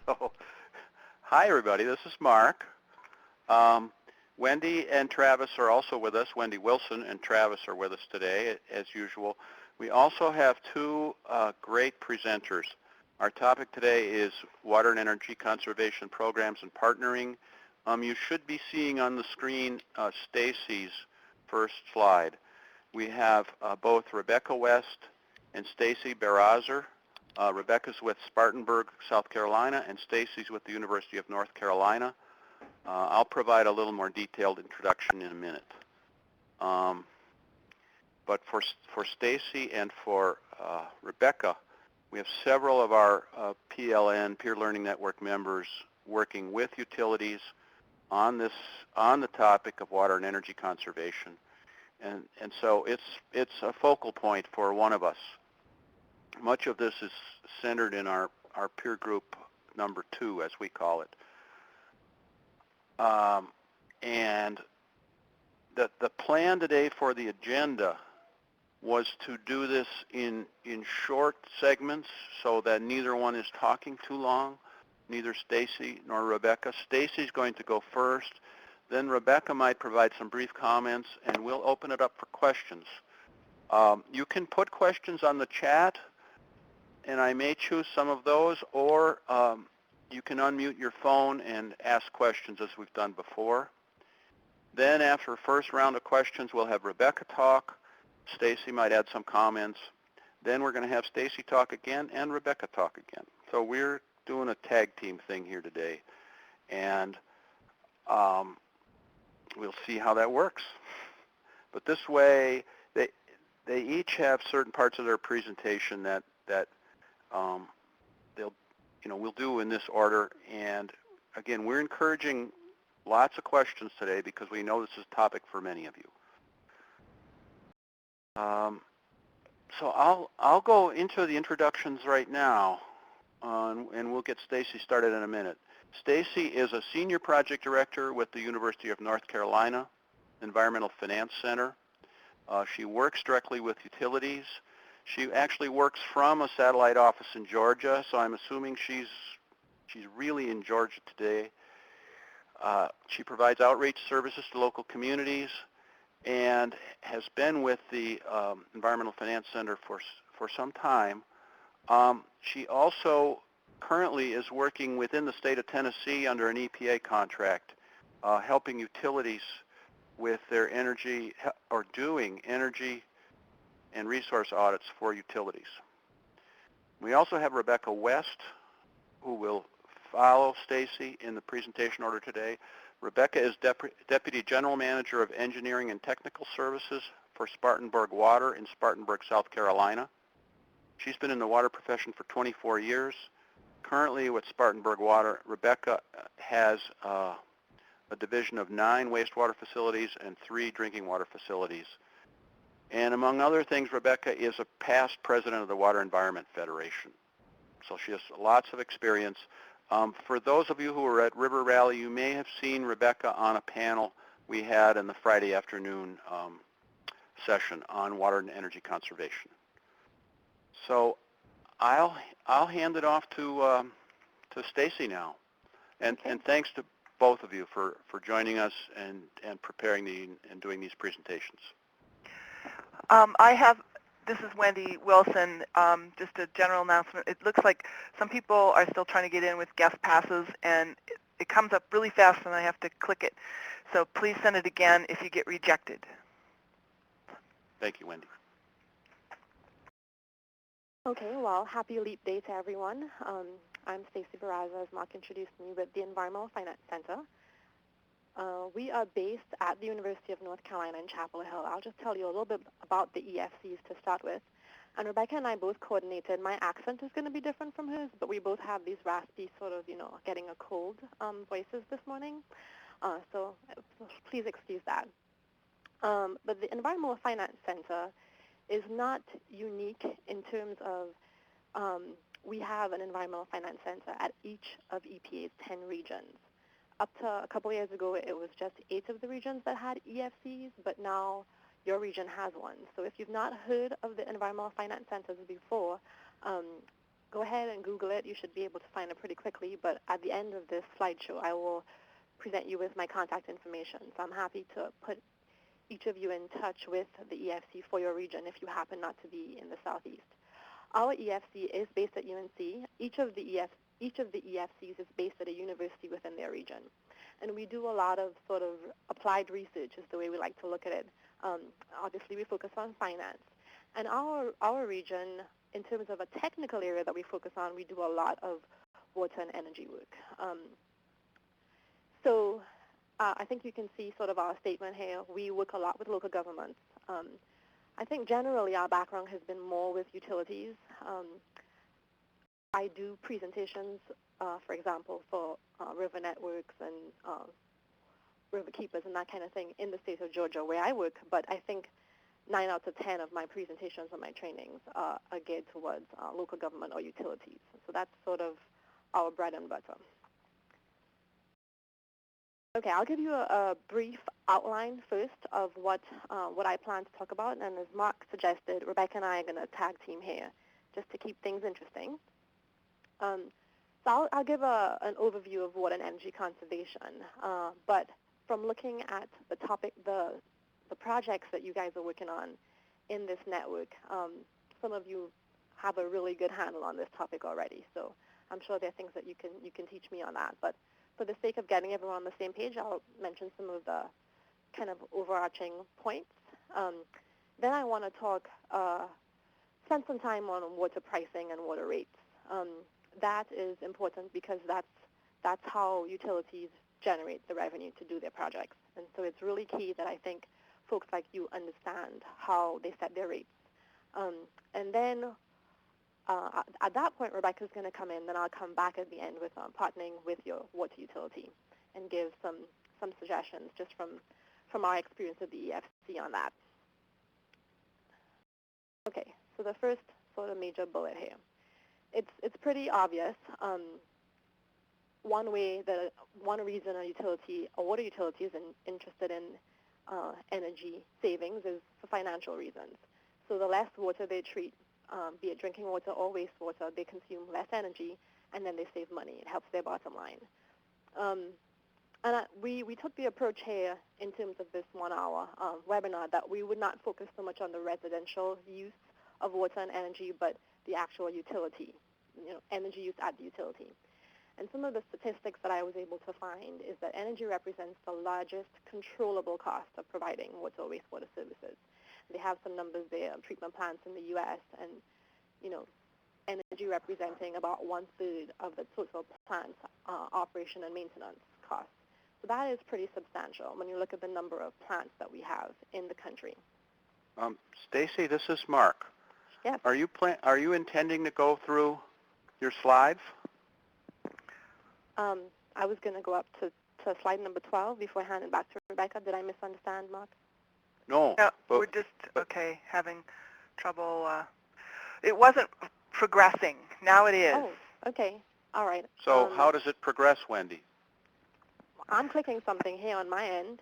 So, hi everybody, this is Mark. Um, Wendy and Travis are also with us. Wendy Wilson and Travis are with us today, as usual. We also have two great presenters. Our topic today is water and energy conservation programs and partnering. You should be seeing on the screen Stacy's first slide. We have both Rebecca West and Stacy Barazer. Rebecca's with Spartanburg, South Carolina, and Stacy's with the University of North Carolina. I'll provide a little more detailed introduction in a minute. But for Stacy and for Rebecca, we have several of our PLN, Peer Learning Network members working with utilities on the topic of water and energy conservation. And so it's a focal point for one of us. Much of this is centered in our peer group number 2, as we call it. And the plan today for the agenda was to do this in short segments so that neither one is talking too long, neither Stacy nor Rebecca. Stacy's going to go first. Then Rebecca might provide some brief comments, and we'll open it up for questions. You can put questions on the chat, and I may choose some of those, or you can unmute your phone and ask questions as we've done before. Then after the first round of questions, we'll have Rebecca talk. Stacy might add some comments. Then we're going to have Stacy talk again and Rebecca talk again. So we're doing a tag team thing here today, and we'll see how that works. But this way, they each have certain parts of their presentation that we'll do in this order. And again, we're encouraging lots of questions today because we know this is a topic for many of you. So I'll go into the introductions right now, and we'll get Stacy started in a minute. Stacy is a senior project director with the University of North Carolina Environmental Finance Center. She works directly with utilities. She actually works from a satellite office in Georgia, so I'm assuming she's really in Georgia today. She provides outreach services to local communities and has been with the Environmental Finance Center for some time. She also currently is working within the state of Tennessee under an EPA contract, helping utilities with their energy, or doing energy and resource audits for utilities. We also have Rebecca West, who will follow Stacy in the presentation order today. Rebecca is Deputy General Manager of Engineering and Technical Services for Spartanburg Water in Spartanburg, South Carolina. She's been in the water profession for 24 years. Currently with Spartanburg Water, Rebecca has a division of 9 wastewater facilities and 3 drinking water facilities. And among other things, Rebecca is a past president of the Water Environment Federation. So she has lots of experience. For those of you who were at River Rally, you may have seen Rebecca on a panel we had in the Friday afternoon session on water and energy conservation. So I'll hand it off to Stacy now. And thanks to both of you for joining us and preparing and doing these presentations. This is Wendy Wilson, just a general announcement. It looks like some people are still trying to get in with guest passes, and it comes up really fast and I have to click it. So please send it again if you get rejected. Thank you, Wendy. Okay, well, happy LEAP Day to everyone. I'm Stacy Baraza, as Mark introduced me, with the Environmental Finance Center. We are based at the University of North Carolina in Chapel Hill. I'll just tell you a little bit about the EFCs to start with. And Rebecca and I both coordinated. My accent is going to be different from hers, but we both have these raspy sort of, getting a cold voices this morning. So please excuse that. But the Environmental Finance Center is not unique in terms of we have an Environmental Finance Center at each of EPA's 10 regions. Up to a couple of years ago, it was just 8 of the regions that had EFCs, but now your region has one. So if you've not heard of the Environmental Finance Centers before, go ahead and Google it. You should be able to find it pretty quickly, but at the end of this slideshow, I will present you with my contact information. So I'm happy to put each of you in touch with the EFC for your region if you happen not to be in the Southeast. Our EFC is based at UNC. Each of the EFCs is based at a university within their region. And we do a lot of sort of applied research is the way we like to look at it. Obviously, we focus on finance. And our region, in terms of a technical area that we focus on, we do a lot of water and energy work. So I think you can see sort of our statement here. We work a lot with local governments. I think generally our background has been more with utilities. I do presentations, for example, for river networks and river keepers and that kind of thing in the state of Georgia where I work, but I think 9 out of 10 of my presentations and my trainings are geared towards local government or utilities. So that's sort of our bread and butter. Okay, I'll give you a brief outline first of what I plan to talk about, and as Mark suggested, Rebecca and I are going to tag team here just to keep things interesting. So I'll give an overview of water and energy conservation, but from looking at the topic, the projects that you guys are working on in this network, some of you have a really good handle on this topic already, so I'm sure there are things that you can teach me on that. But for the sake of getting everyone on the same page, I'll mention some of the kind of overarching points. Then I want to spend some time on water pricing and water rates. That is important because that's how utilities generate the revenue to do their projects. And so it's really key that I think folks like you understand how they set their rates. And then at that point, Rebecca's going to come in, then I'll come back at the end with partnering with your water utility and give some suggestions just from our experience of the EFC on that. Okay, so the first sort of major bullet here. It's pretty obvious. One reason a water utility is interested in energy savings is for financial reasons. So the less water they treat, be it drinking water or wastewater, they consume less energy, and then they save money. It helps their bottom line. And we took the approach here in terms of this 1-hour webinar that we would not focus so much on the residential use of water and energy, but the actual utility, energy use at the utility. And some of the statistics that I was able to find is that energy represents the largest controllable cost of providing water or wastewater services. They have some numbers there of treatment plants in the U.S. and, energy representing about 1/3 of the total plant operation and maintenance costs. So that is pretty substantial when you look at the number of plants that we have in the country. Stacy, this is Mark. Yes. Are you intending to go through your slides? I was going to go up to slide number 12 before I hand it back to Rebecca. Did I misunderstand, Mark? No. No, we're just, having trouble. It wasn't progressing. Now it is. Oh, okay. All right. So how does it progress, Wendy? I'm clicking something here on my end.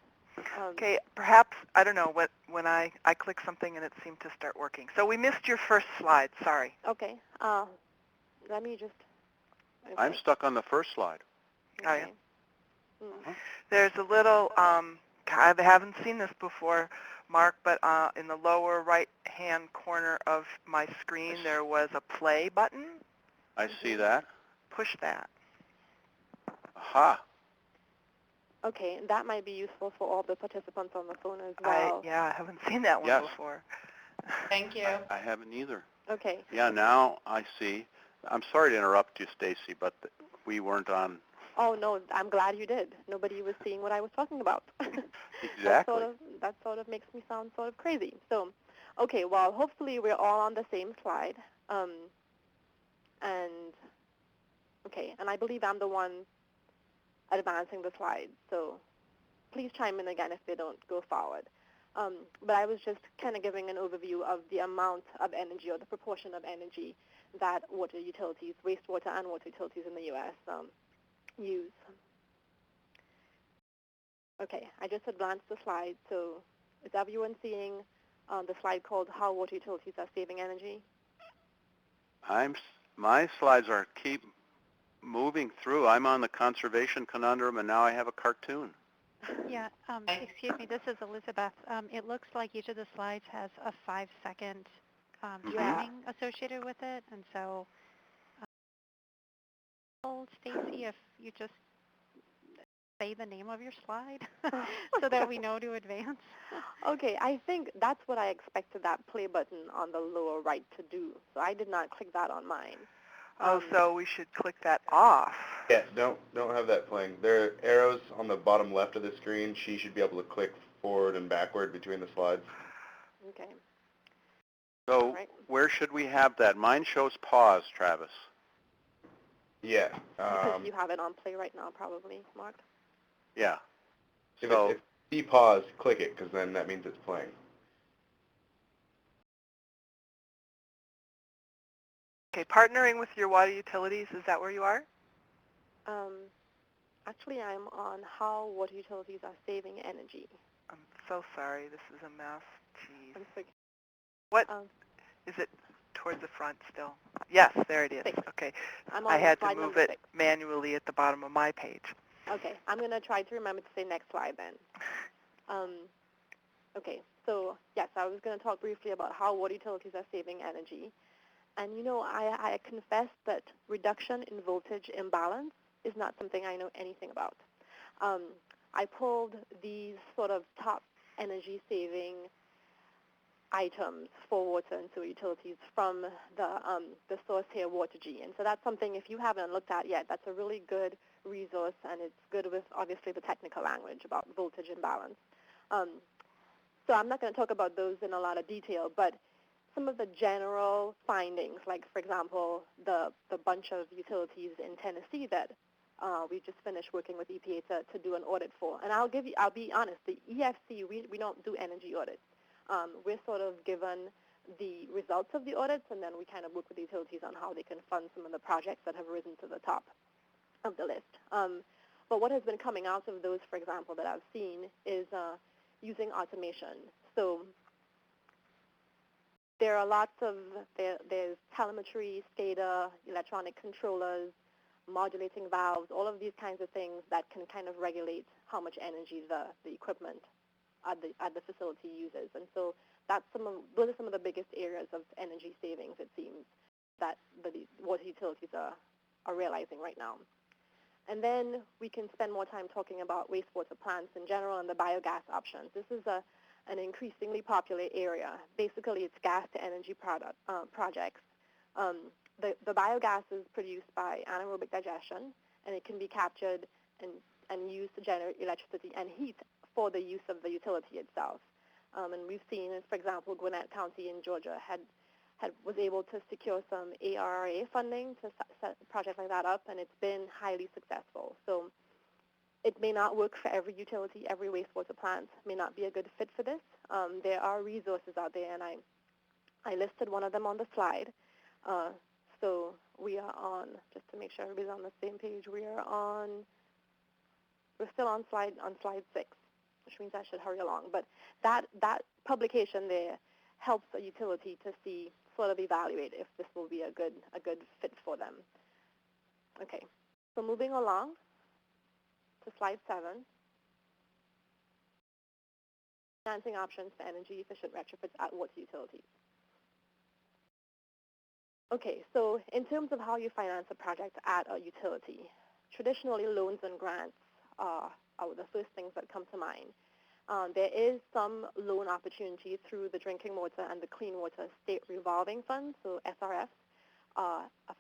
Okay, perhaps, I don't know, when I click something and it seemed to start working. So we missed your first slide, sorry. Okay. Let me just... Okay. I'm stuck on the first slide. Okay. Oh, yeah. Mm-hmm. There's a little, I haven't seen this before, Mark, but in the lower right-hand corner of my screen, there was a play button. I see that. Push that. Aha. Okay, and that might be useful for all the participants on the phone as well. I haven't seen that one before. Thank you. I haven't either. Okay. Yeah, now I see. I'm sorry to interrupt you, Stacy, but we weren't on. Oh, no, I'm glad you did. Nobody was seeing what I was talking about. Exactly. That sort of makes me sound sort of crazy. So, okay, well, hopefully we're all on the same slide. And I believe I'm the one advancing the slides, so please chime in again if they don't go forward. But I was just kind of giving an overview of the amount of energy or the proportion of energy that water utilities, wastewater and water utilities in the U.S. Use. Okay, I just advanced the slide, so is everyone seeing the slide called How Water Utilities Are Saving Energy? My slides are keep moving through. I'm on the conservation conundrum, and now I have a cartoon. Yeah, excuse me, this is Elizabeth. It looks like each of the slides has a 5-second timing associated with it, and so, Stacy, if you just say the name of your slide so that we know to advance. Okay, I think that's what I expected that play button on the lower right to do. So I did not click that on mine. So we should click that off. Yeah, don't have that playing. There are arrows on the bottom left of the screen. She should be able to click forward and backward between the slides. Okay. So Right. where should we have that? Mine shows pause, Travis. Yeah. Because you have it on play right now, probably, Mark. Yeah. If So it's see pause, click it, because then that means it's playing. Okay, partnering with your water utilities, is that where you are? Actually, I'm on how water utilities are saving energy. I'm so sorry, this is a mess. Jeez. I'm so, What, is it towards the front still? Yes, there it is. 6. Okay. I'm on I had to slide move number it 6. manually at the bottom of my page. Okay, I'm going to try to remember to say next slide then. Okay, so yes, I was going to talk briefly about how water utilities are saving energy. And you know, I confess that reduction in voltage imbalance is not something I know anything about. I pulled these sort of top energy saving items for water and sewer utilities from the source here, Watergy. And so that's something, if you haven't looked at yet, that's a really good resource, and it's good with, obviously, the technical language about voltage imbalance. So I'm not going to talk about those in a lot of detail, but some of the general findings, like, for example, the bunch of utilities in Tennessee that we just finished working with EPA to do an audit for. And I'll be honest, the EFC, we don't do energy audits. We're sort of given the results of the audits, and then we kind of work with the utilities on how they can fund some of the projects that have risen to the top of the list. But what has been coming out of those, for example, that I've seen is using automation. So there are lots of, there's telemetry, SCADA, electronic controllers, modulating valves, all of these kinds of things that can kind of regulate how much energy the equipment at the facility uses. And so those are some of the biggest areas of energy savings, it seems, that the water utilities are realizing right now. And then we can spend more time talking about wastewater plants in general and the biogas options. This is an increasingly popular area. Basically, it's gas-to-energy projects. The biogas is produced by anaerobic digestion, and it can be captured and used to generate electricity and heat for the use of the utility itself. And we've seen, for example, Gwinnett County in Georgia was able to secure some ARRA funding to set a project like that up, and it's been highly successful. So it may not work for every utility, every wastewater plant may not be a good fit for this. There are resources out there, and I listed one of them on the slide. So we are on, just to make sure everybody's on the same page, we're still on slide 6, which means I should hurry along. But that publication there helps a utility to see, sort of evaluate if this will be a good fit for them. Okay, so moving along to slide 7, financing options for energy efficient retrofits at water utilities. Okay, so in terms of how you finance a project at a utility, traditionally loans and grants are the first things that come to mind. There is some loan opportunity through the Drinking Water and the Clean Water State Revolving Fund, so SRFs,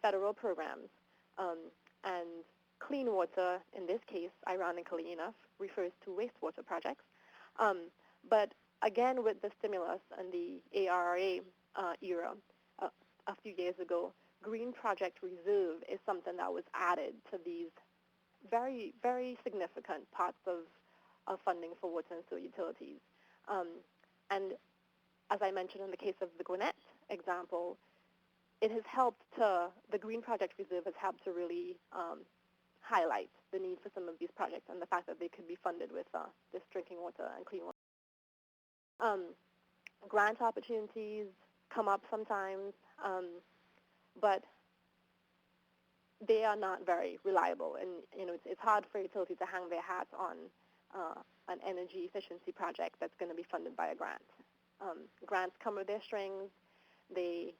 federal programs. And clean water, in this case, ironically enough, refers to wastewater projects. But again, with the stimulus and the ARRA era a few years ago, Green Project Reserve is something that was added to these very, very significant parts of funding for water and sewer utilities. And as I mentioned in the case of the Gwinnett example, it has helped the Green Project Reserve has helped to really highlight the need for some of these projects and the fact that they could be funded with this drinking water and clean water. Grant opportunities come up sometimes, but they are not very reliable, and it's hard for utilities to hang their hat on an energy efficiency project that's going to be funded by a grant. Grants come with their strings. They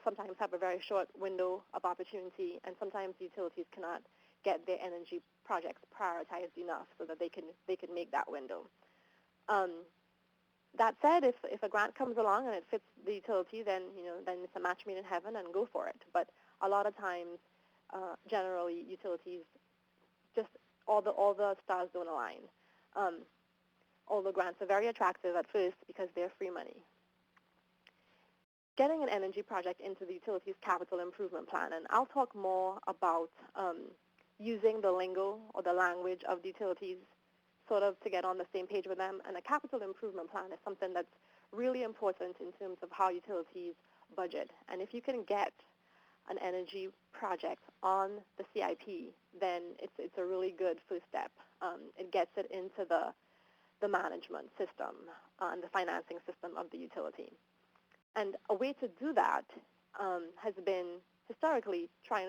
sometimes have a very short window of opportunity, and sometimes utilities cannot get their energy projects prioritized enough so that they can make that window. That said, if a grant comes along and it fits the utility, then then it's a match made in heaven, and go for it. But a lot of times, generally, utilities just all the stars don't align. All the grants are very attractive at first because they're free money. Getting an energy project into the utilities capital improvement plan, and I'll talk more about using the lingo or the language of the utilities sort of to get on the same page with them. And a capital improvement plan is something that's really important in terms of how utilities budget. And if you can get an energy project on the CIP, then it's a really good first step. It gets it into the management system and the financing system of the utility. And a way to do that has been historically trying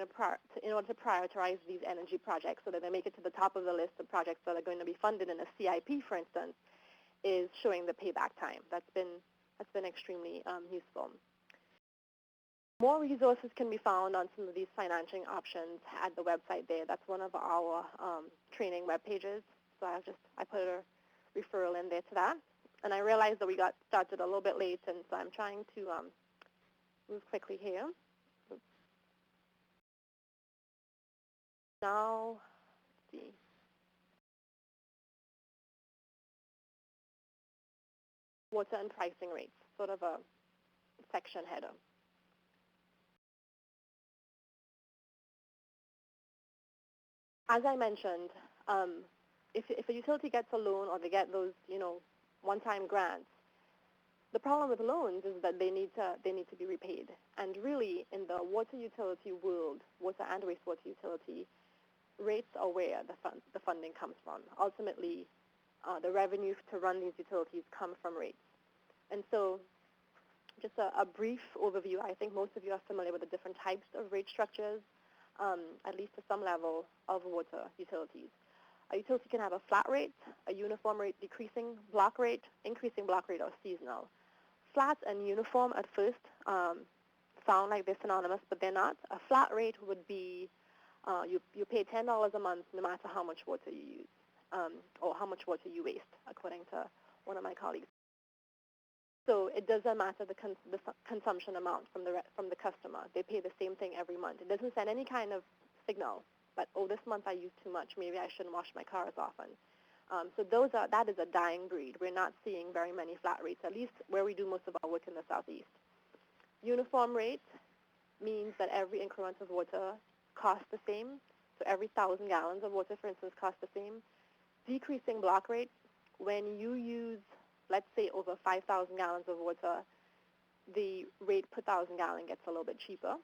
in order to prioritize these energy projects so that they make it to the top of the list of projects that are going to be funded in a CIP, for instance, is showing the payback time. That's been extremely useful. More resources can be found on some of these financing options at the website there. That's one of our training web pages. So I put a referral in there to that. And I realized that we got started a little bit late, and so I'm trying to move quickly here. Now, let's see. Water and pricing rates, sort of a section header. As I mentioned, if a utility gets a loan or they get those, one-time grants, the problem with loans is that they need to be repaid. And really, in the water utility world, water and wastewater utility, rates are where the funding comes from. Ultimately, the revenue to run these utilities come from rates. And so just a brief overview. I think most of you are familiar with the different types of rate structures, at least to some level, of water utilities. A utility can have a flat rate, a uniform rate, decreasing block rate, increasing block rate, or seasonal. Flat and uniform at first sound like they're synonymous, but they're not. A flat rate would be you pay $10 a month no matter how much water you use or how much water you waste, according to one of my colleagues. So it doesn't matter the consumption amount from the customer. They pay the same thing every month. It doesn't send any kind of signal, but this month I used too much. Maybe I shouldn't wash my car as often. So that is a dying breed. We're not seeing very many flat rates, at least where we do most of our work in the Southeast. Uniform rate means that every increment of water costs the same. So every 1,000 gallons of water, for instance, costs the same. Decreasing block rate, when you use, let's say, over 5,000 gallons of water, the rate per 1,000 gallon gets a little bit cheaper.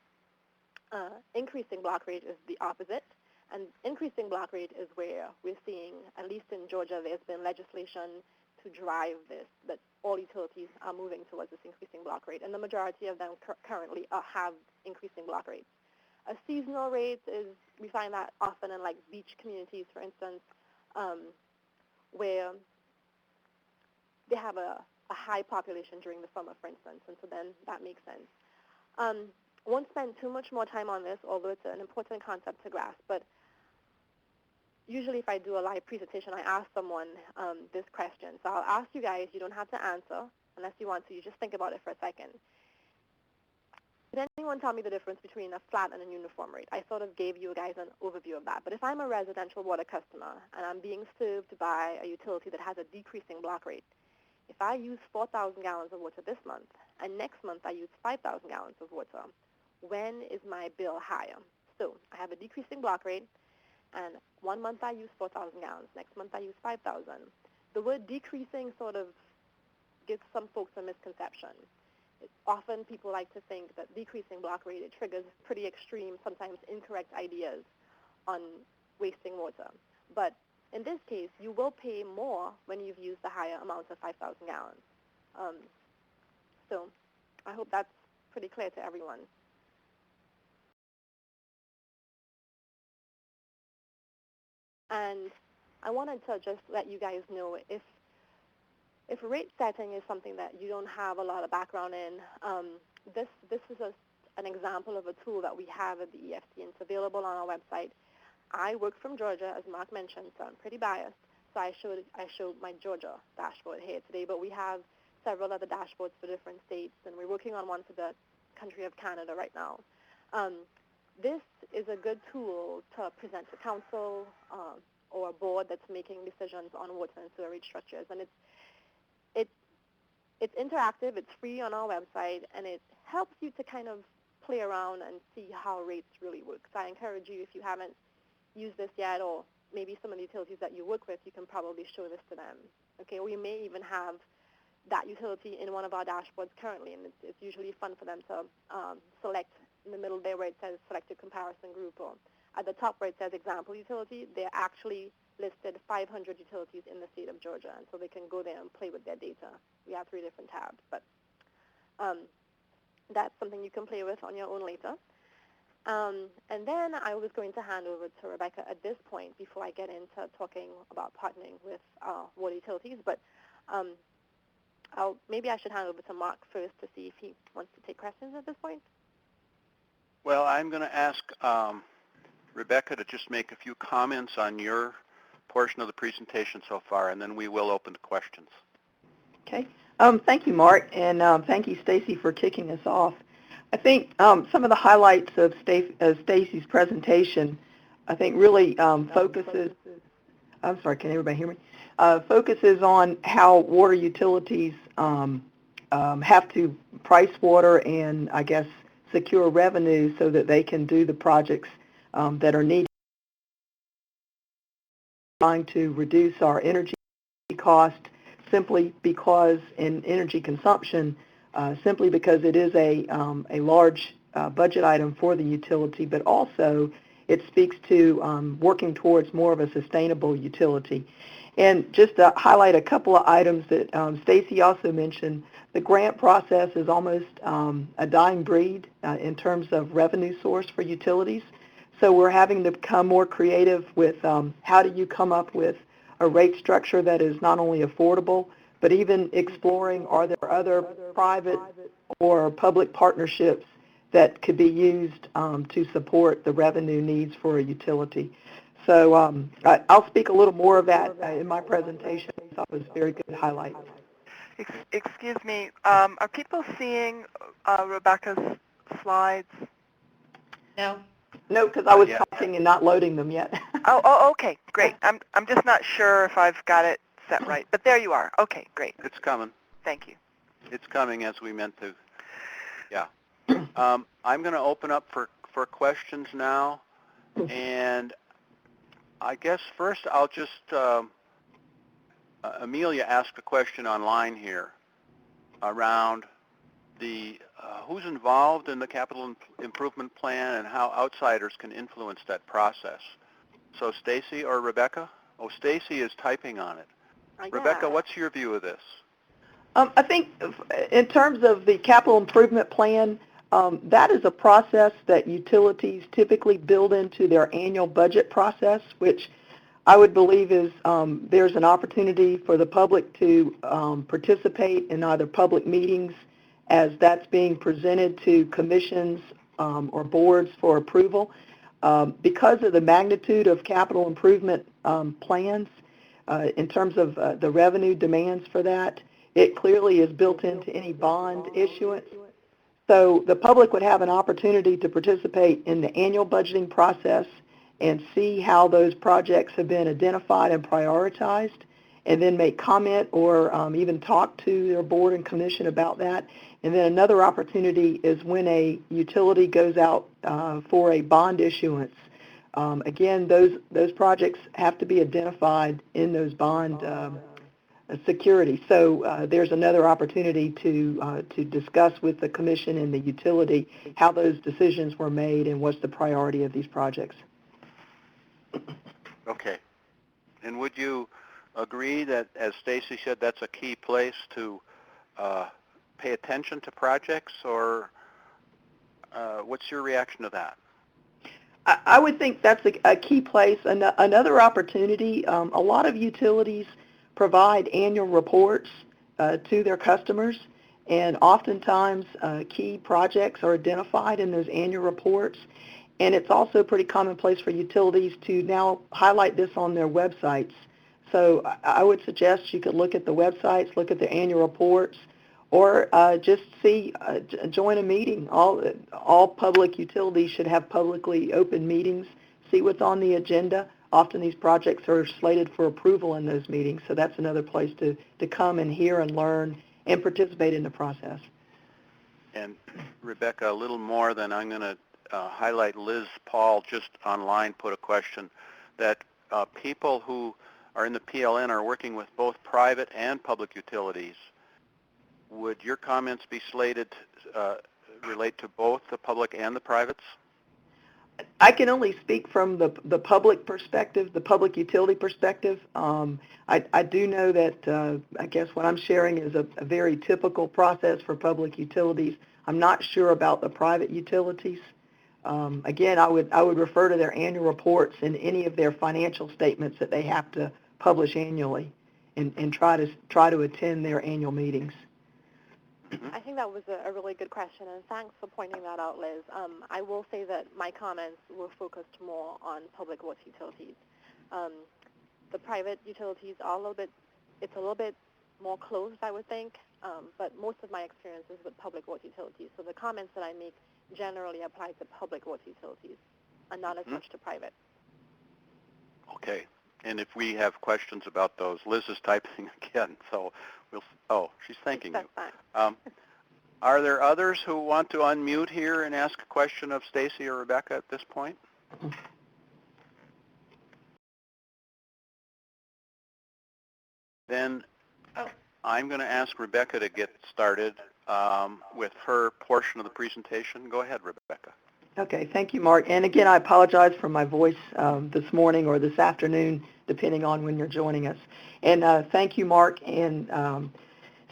Increasing block rate is the opposite. And increasing block rate is where we're seeing, at least in Georgia, there's been legislation to drive this, that all utilities are moving towards this increasing block rate. And the majority of them currently have increasing block rates. A seasonal rate is, we find that often in like beach communities, for instance, where they have a high population during the summer, for instance, and so then that makes sense. Won't spend too much more time on this, although it's an important concept to grasp, but usually if I do a live presentation, I ask someone this question. So I'll ask you guys, you don't have to answer unless you want to, you just think about it for a second. Did anyone tell me the difference between a flat and a uniform rate? I sort of gave you guys an overview of that. But if I'm a residential water customer and I'm being served by a utility that has a decreasing block rate, if I use 4,000 gallons of water this month and next month I use 5,000 gallons of water, when is my bill higher? So I have a decreasing block rate, and one month I use 4,000 gallons, next month I use 5,000. The word decreasing sort of gives some folks a misconception. Often people like to think that decreasing block rate, it triggers pretty extreme, sometimes incorrect ideas on wasting water. But in this case, you will pay more when you've used the higher amount of 5,000 gallons. So I hope that's pretty clear to everyone. And I wanted to just let you guys know if rate setting is something that you don't have a lot of background in, this is an example of a tool that we have at the EFC, and it's available on our website. I work from Georgia, as Mark mentioned, so I'm pretty biased. So I showed my Georgia dashboard here today, but we have several other dashboards for different states, and we're working on one for the country of Canada right now. This is a good tool to present to council or a board that's making decisions on water and sewer rate structures, and it's interactive, it's free on our website, and it helps you to kind of play around and see how rates really work. So I encourage you, if you haven't used this yet, or maybe some of the utilities that you work with, you can probably show this to them. Okay, we may even have that utility in one of our dashboards currently, and it's usually fun for them to select in the middle there where it says select a comparison group, or at the top where it says example utility. They're actually listed 500 utilities in the state of Georgia, and so they can go there and play with their data. We have 3 different tabs, but that's something you can play with on your own later. And then I was going to hand over to Rebecca at this point before I get into talking about partnering with water utilities, but maybe I should hand over to Mark first to see if he wants to take questions at this point. Well, I'm going to ask Rebecca to just make a few comments on your portion of the presentation so far, and then we will open to questions. Okay. Thank you, Mark, and thank you, Stacy, for kicking us off. I think some of the highlights of Stacy's presentation, I think, really focuses. I'm sorry, can everybody hear me? Focuses on how water utilities have to price water and, I guess, secure revenue so that they can do the projects that are needed. Trying to reduce our energy cost simply because in energy consumption, simply because it is a large budget item for the utility, but also it speaks to working towards more of a sustainable utility. And just to highlight a couple of items that Stacy also mentioned, the grant process is almost a dying breed in terms of revenue source for utilities. So we're having to become more creative with how do you come up with a rate structure that is not only affordable, but even exploring are there other private or public partnerships that could be used to support the revenue needs for a utility. So I'll speak a little more of that in my presentation. I thought it was very good highlights. Excuse me, are people seeing Rebecca's slides? No. No, because I was talking and not loading them yet. Oh, okay, great. I'm just not sure if I've got it set right, but there you are. Okay, great. It's coming. Thank you. It's coming as we meant to. Yeah. I'm going to open up for questions now, and I guess first I'll just, Amelia asked a question online here around the who's involved in the capital improvement plan and how outsiders can influence that process. So Stacy or Rebecca? Oh, Stacy is typing on it. Rebecca, what's your view of this? I think in terms of the capital improvement plan, that is a process that utilities typically build into their annual budget process, which I would believe is there's an opportunity for the public to participate in either public meetings as that's being presented to commissions or boards for approval. Because of the magnitude of capital improvement plans, in terms of the revenue demands for that, it clearly is built into any bond issuance. So the public would have an opportunity to participate in the annual budgeting process and see how those projects have been identified and prioritized, and then make comment or even talk to their board and commission about that. And then another opportunity is when a utility goes out for a bond issuance. Again, those projects have to be identified in those bond security. So there's another opportunity to discuss with the commission and the utility how those decisions were made and what's the priority of these projects. Okay. And would you agree that, as Stacy said, that's a key place to pay attention to projects, or what's your reaction to that? I would think that's a key place. Another opportunity, a lot of utilities provide annual reports to their customers, and oftentimes key projects are identified in those annual reports. And it's also pretty commonplace for utilities to now highlight this on their websites. So I would suggest you could look at the websites, look at the annual reports, or just join a meeting. All public utilities should have publicly open meetings, see what's on the agenda. Often these projects are slated for approval in those meetings, so that's another place to come and hear and learn and participate in the process. And Rebecca, a little more than I'm going to highlight. Liz Paul just online put a question that people who are in the PLN are working with both private and public utilities. Would your comments be slated relate to both the public and the privates? I can only speak from the public perspective, the public utility perspective. I do know that I guess what I'm sharing is a very typical process for public utilities. I'm not sure about the private utilities. Again, I would refer to their annual reports and any of their financial statements that they have to publish annually, and try to attend their annual meetings. I think that was a really good question, and thanks for pointing that out, Liz. I will say that my comments were focused more on public water utilities. The private utilities are it's a little bit more closed, I would think, but most of my experience is with public water utilities. So the comments that I make generally apply to public water utilities and not as much to private. Okay. And if we have questions about those, Liz is typing again, so she's thanking you. Are there others who want to unmute here and ask a question of Stacy or Rebecca at this point? Then I'm going to ask Rebecca to get started with her portion of the presentation. Go ahead, Rebecca. Okay, thank you, Mark. And again, I apologize for my voice this morning or this afternoon, depending on when you're joining us. And thank you, Mark and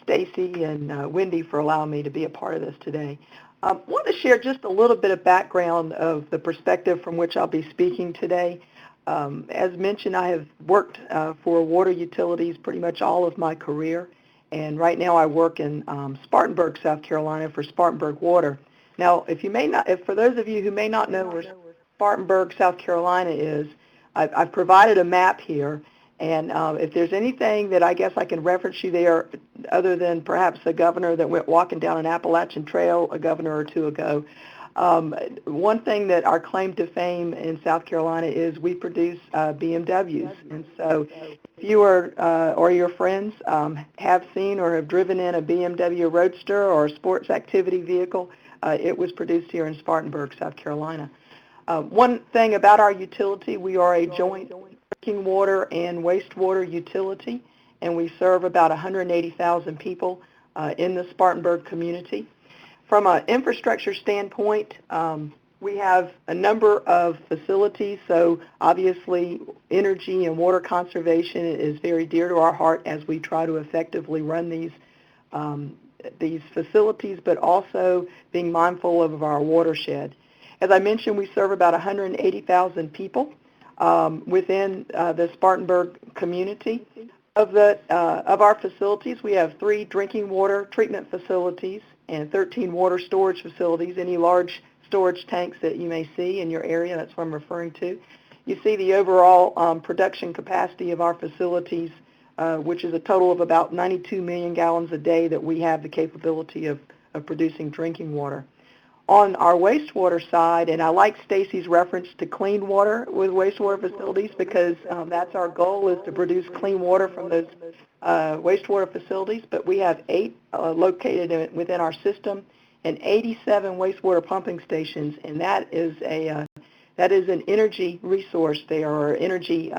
Stacy and Wendy for allowing me to be a part of this today. I want to share just a little bit of background of the perspective from which I'll be speaking today. As mentioned, I have worked for water utilities pretty much all of my career, and right now I work in Spartanburg, South Carolina for Spartanburg Water. Now, for those of you who may not know where Spartanburg, South Carolina is, I've provided a map here, and if there's anything that I guess I can reference you there, other than perhaps a governor that went walking down an Appalachian Trail a governor or two ago, one thing that our claim to fame in South Carolina is we produce BMWs. And so if you or your friends have seen or have driven in a BMW Roadster or a sports activity vehicle, it was produced here in Spartanburg, South Carolina. One thing about our utility, we are a joint drinking water and wastewater utility, and we serve about 180,000 people in the Spartanburg community. From an infrastructure standpoint, we have a number of facilities, so obviously energy and water conservation is very dear to our heart as we try to effectively run these facilities, but also being mindful of our watershed. As I mentioned, we serve about 180,000 people within the Spartanburg community. Of our facilities, we have 3 drinking water treatment facilities and 13 water storage facilities. Any large storage tanks that you may see in your area, that's what I'm referring to. You see the overall production capacity of our facilities, which is a total of about 92 million gallons a day that we have the capability of producing drinking water. On our wastewater side, and I like Stacy's reference to clean water with wastewater facilities because that's our goal, is to produce clean water from those wastewater facilities, but we have 8 located within our system and 87 wastewater pumping stations, and that is an energy resource there, or energy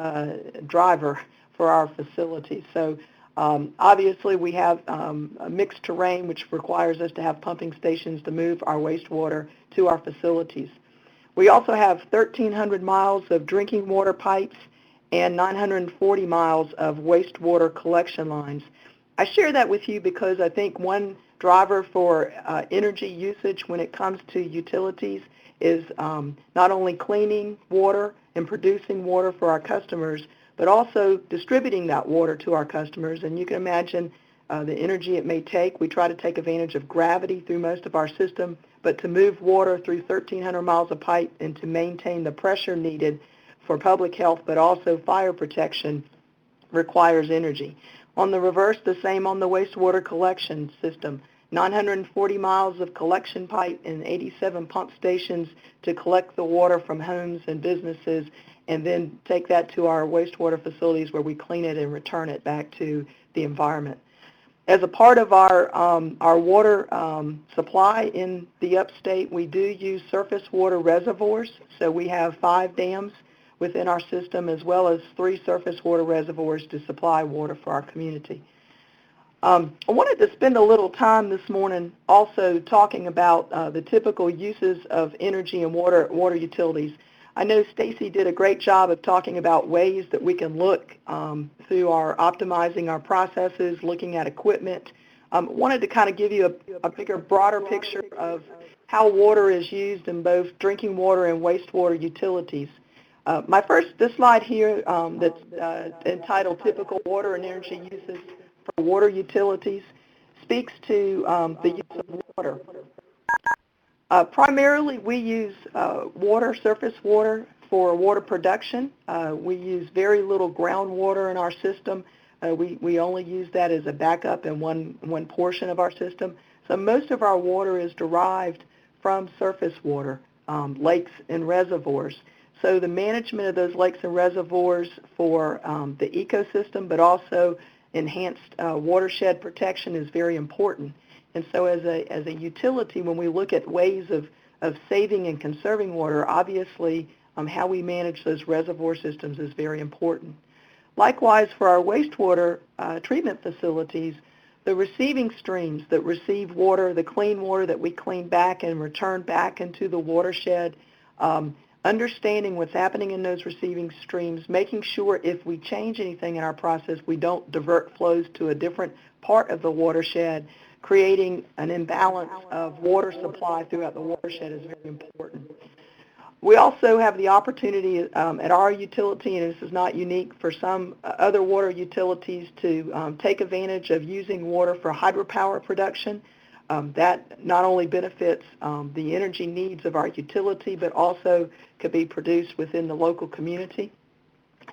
driver for our facilities. So obviously we have a mixed terrain which requires us to have pumping stations to move our wastewater to our facilities. We also have 1,300 miles of drinking water pipes and 940 miles of wastewater collection lines. I share that with you because I think one driver for energy usage when it comes to utilities is not only cleaning water and producing water for our customers, but also distributing that water to our customers. And you can imagine the energy it may take. We try to take advantage of gravity through most of our system, but to move water through 1,300 miles of pipe and to maintain the pressure needed for public health, but also fire protection, requires energy. On the reverse, the same on the wastewater collection system. 940 miles of collection pipe and 87 pump stations to collect the water from homes and businesses and then take that to our wastewater facilities where we clean it and return it back to the environment. As a part of our water supply in the upstate, we do use surface water reservoirs. So we have 5 dams within our system as well as 3 surface water reservoirs to supply water for our community. I wanted to spend a little time this morning also talking about the typical uses of energy and water utilities. I know Stacy did a great job of talking about ways that we can look through our optimizing our processes, looking at equipment. Wanted to kind of give you a bigger, broader picture of how water is used in both drinking water and wastewater utilities. This slide here that's entitled Typical Water and Energy Uses for Water Utilities speaks to the use of water. Primarily, we use surface water for water production. We use very little groundwater in our system. We only use that as a backup in one portion of our system. So most of our water is derived from surface water, lakes and reservoirs. So the management of those lakes and reservoirs for the ecosystem, but also enhanced watershed protection is very important. And so as a utility, when we look at ways of saving and conserving water, obviously how we manage those reservoir systems is very important. Likewise, for our wastewater treatment facilities, the receiving streams that receive water, the clean water that we clean back and return back into the watershed, understanding what's happening in those receiving streams, making sure if we change anything in our process, we don't divert flows to a different part of the watershed, creating an imbalance of water supply throughout the watershed is very important. We also have the opportunity at our utility, and this is not unique for some other water utilities, to take advantage of using water for hydropower production. That not only benefits the energy needs of our utility, but also could be produced within the local community.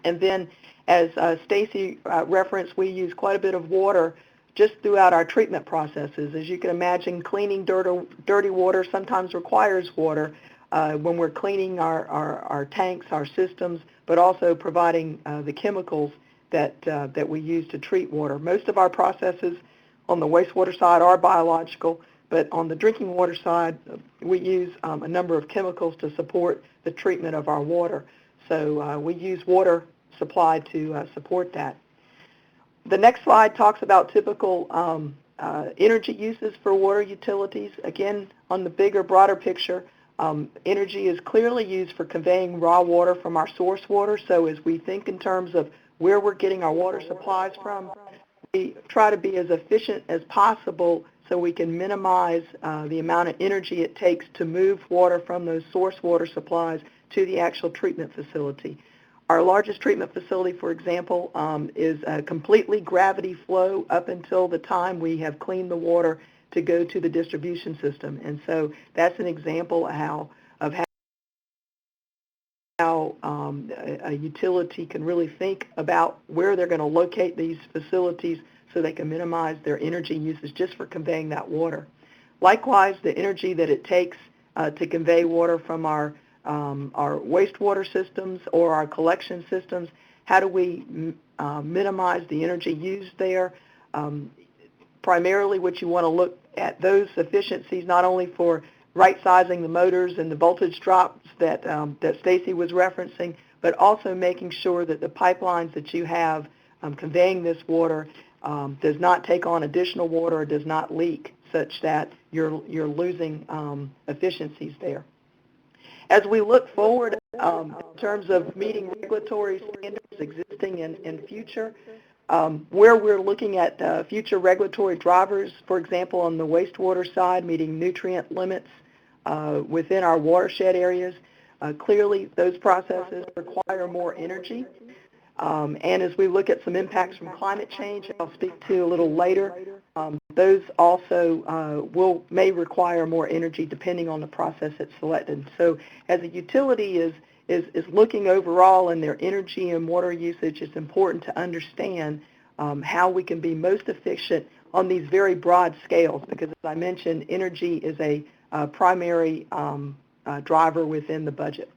And then, as Stacy referenced, we use quite a bit of water just throughout our treatment processes. As you can imagine, cleaning dirty water sometimes requires water when we're cleaning our tanks, our systems, but also providing the chemicals that we use to treat water. Most of our processes on the wastewater side are biological, but on the drinking water side, we use a number of chemicals to support the treatment of our water. So we use water supply to support that. The next slide talks about typical energy uses for water utilities. Again, on the bigger, broader picture, energy is clearly used for conveying raw water from our source water. So as we think in terms of where we're getting our water supplies from, we try to be as efficient as possible so we can minimize the amount of energy it takes to move water from those source water supplies to the actual treatment facility. Our largest treatment facility, for example, is a completely gravity flow up until the time we have cleaned the water to go to the distribution system. And so that's an example of how a utility can really think about where they're going to locate these facilities so they can minimize their energy usage just for conveying that water. Likewise, the energy that it takes to convey water from our wastewater systems or our collection systems, how do we minimize the energy used there? Primarily what you want to look at those efficiencies not only for right-sizing the motors and the voltage drops that Stacy was referencing, but also making sure that the pipelines that you have conveying this water does not take on additional water or does not leak such that you're losing efficiencies there. As we look forward in terms of meeting regulatory standards existing and future, where we're looking at future regulatory drivers, for example, on the wastewater side, meeting nutrient limits, within our watershed areas. Clearly, those processes require more energy. And as we look at some impacts from climate change, I'll speak to a little later, those also may require more energy depending on the process that's selected. So as a utility is looking overall in their energy and water usage, it's important to understand how we can be most efficient on these very broad scales, because as I mentioned, energy is a primary driver within the budget.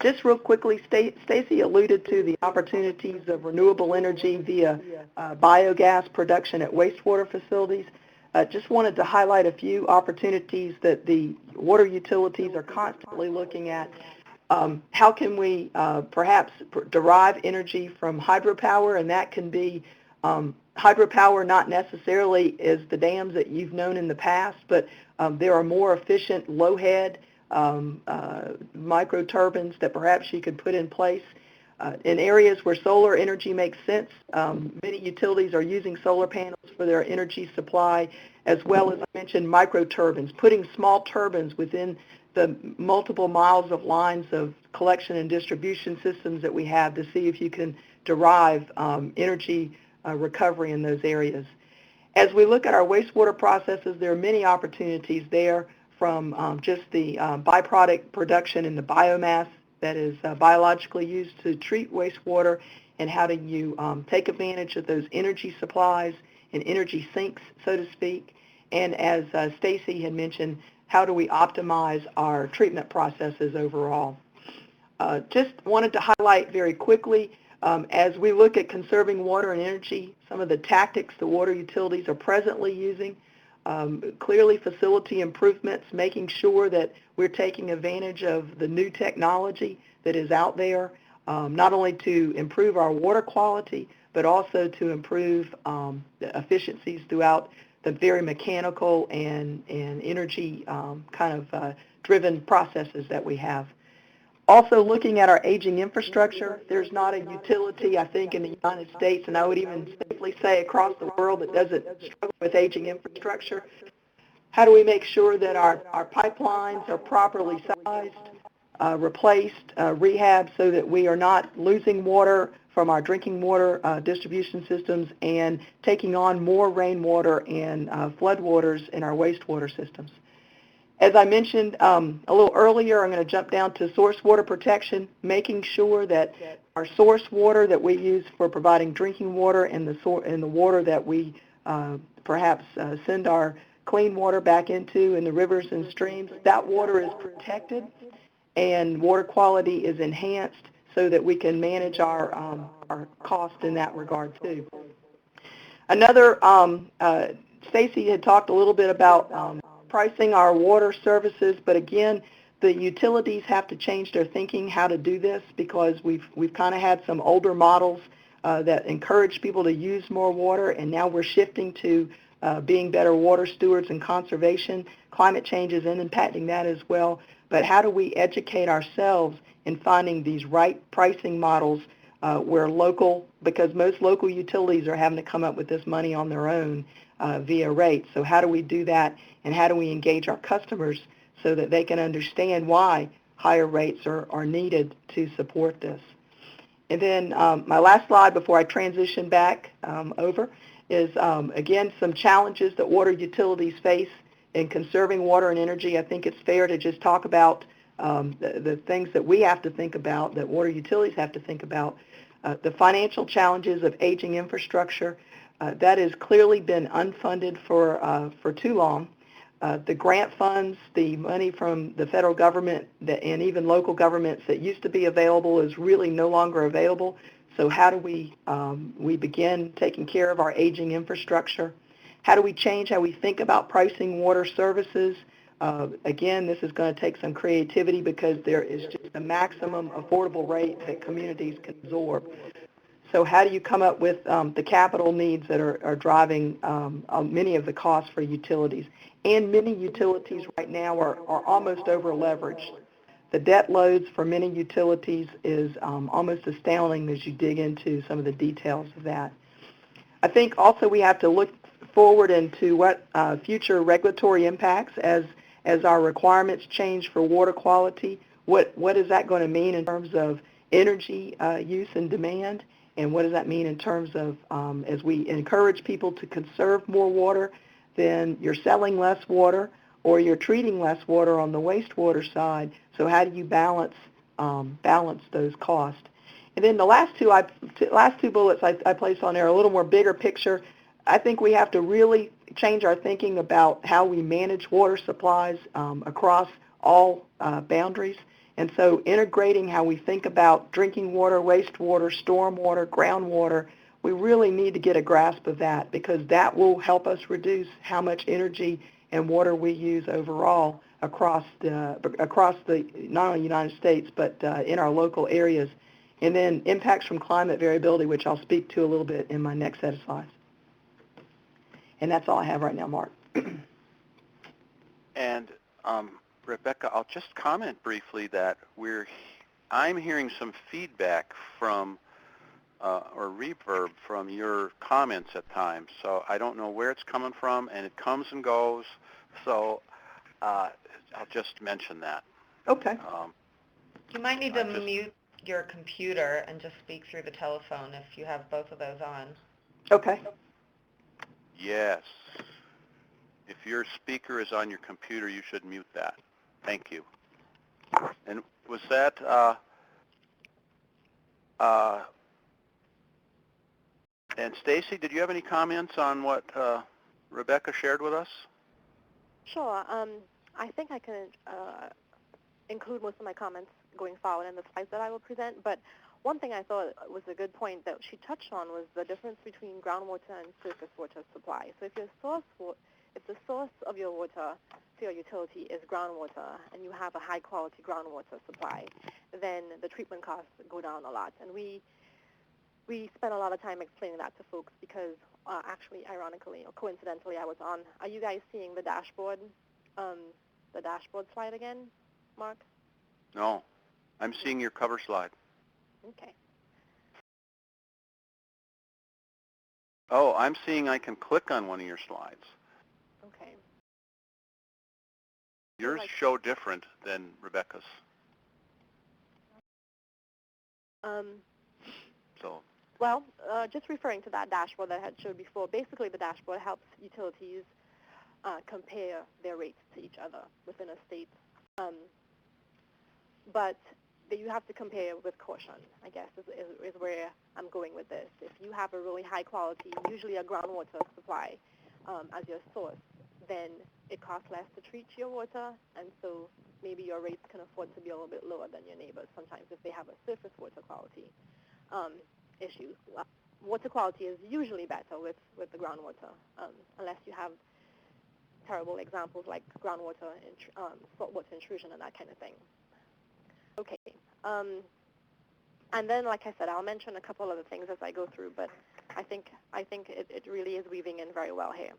Just real quickly, Stacy alluded to the opportunities of renewable energy via biogas production at wastewater facilities. Just wanted to highlight a few opportunities that the water utilities are constantly looking at. How can we perhaps derive energy from hydropower, and that can be hydropower not necessarily as the dams that you've known in the past, but there are more efficient low-head microturbines that perhaps you could put in place. In areas where solar energy makes sense, many utilities are using solar panels for their energy supply, as well as I mentioned microturbines, putting small turbines within the multiple miles of lines of collection and distribution systems that we have to see if you can derive energy recovery in those areas. As we look at our wastewater processes, there are many opportunities there, from just the byproduct production in the biomass that is biologically used to treat wastewater, and how do you take advantage of those energy supplies and energy sinks, so to speak. And as Stacy had mentioned, how do we optimize our treatment processes overall. Just wanted to highlight very quickly, as we look at conserving water and energy, some of the tactics the water utilities are presently using. Clearly facility improvements, making sure that we're taking advantage of the new technology that is out there, not only to improve our water quality, but also to improve the efficiencies throughout the very mechanical and energy driven processes that we have. Also looking at our aging infrastructure, there's not a utility, I think, in the United States, and I would even safely say across the world, that doesn't struggle with aging infrastructure. How do we make sure that our pipelines are properly sized, replaced, rehabbed, so that we are not losing water from our drinking water distribution systems and taking on more rainwater and floodwaters in our wastewater systems. As I mentioned a little earlier, I'm going to jump down to source water protection, making sure that our source water that we use for providing drinking water and the water that we perhaps send our clean water back into in the rivers and streams, that water is protected and water quality is enhanced so that we can manage our cost in that regard too. Another, Stacy had talked a little bit about pricing our water services, but again, the utilities have to change their thinking how to do this, because we've kind of had some older models that encourage people to use more water, and now we're shifting to being better water stewards and conservation. Climate change is impacting that as well, but how do we educate ourselves in finding these right pricing models where local, because most local utilities are having to come up with this money on their own via rates. So how do we do that, and how do we engage our customers so that they can understand why higher rates are needed to support this? And then my last slide before I transition back over is, again, some challenges that water utilities face in conserving water and energy. I think it's fair to just talk about the things that we have to think about, that water utilities have to think about. The financial challenges of aging infrastructure, that has clearly been unfunded for too long. The grant funds, the money from the federal government and even local governments that used to be available is really no longer available. So how do we begin taking care of our aging infrastructure? How do we change how we think about pricing water services? Again, this is going to take some creativity, because there is just a maximum affordable rate that communities can absorb. So how do you come up with the capital needs that are driving many of the costs for utilities? And many utilities right now are almost over-leveraged. The debt loads for many utilities is almost astounding as you dig into some of the details of that. I think also we have to look forward into what future regulatory impacts, as as our requirements change for water quality, what is that going to mean in terms of energy use and demand? And what does that mean in terms of, as we encourage people to conserve more water, then you're selling less water or you're treating less water on the wastewater side. So how do you balance those costs? And then the last two bullets I place on there are a little more bigger picture. I think we have to really change our thinking about how we manage water supplies across all boundaries. And so integrating how we think about drinking water, wastewater, stormwater, groundwater, we really need to get a grasp of that because that will help us reduce how much energy and water we use overall across the not only United States but in our local areas. And then impacts from climate variability, which I'll speak to a little bit in my next set of slides. And that's all I have right now, Mark. And Rebecca, I'll just comment briefly that I'm hearing some feedback from or reverb from your comments at times. So I don't know where it's coming from, and it comes and goes. So I'll just mention that. Okay. You might need to mute your computer and just speak through the telephone if you have both of those on. Okay. Yes. If your speaker is on your computer, you should mute that. Thank you. And was that, and Stacy, did you have any comments on what Rebecca shared with us? Sure. I think I can include most of my comments going forward in the slides that I will present, but one thing I thought was a good point that she touched on was the difference between groundwater and surface water supply. So if the source of your water to your utility is groundwater and you have a high-quality groundwater supply, then the treatment costs go down a lot. And we spend a lot of time explaining that to folks because actually, ironically or coincidentally, I was on. Are you guys seeing the dashboard slide again, Mark? No. I'm seeing your cover slide. Okay. Oh, I'm seeing I can click on one of your slides. Okay. Yours show different than Rebecca's. Well, just referring to that dashboard that I had showed before, basically the dashboard helps utilities compare their rates to each other within a state. But you have to compare with caution, I guess, is where I'm going with this. If you have a really high quality, usually a groundwater supply as your source, then it costs less to treat your water, and so maybe your rates can afford to be a little bit lower than your neighbors sometimes if they have a surface water quality issue. Water quality is usually better with the groundwater, unless you have terrible examples like groundwater, saltwater intrusion and that kind of thing. Okay. And then, like I said, I'll mention a couple other things as I go through, but I think it really is weaving in very well here.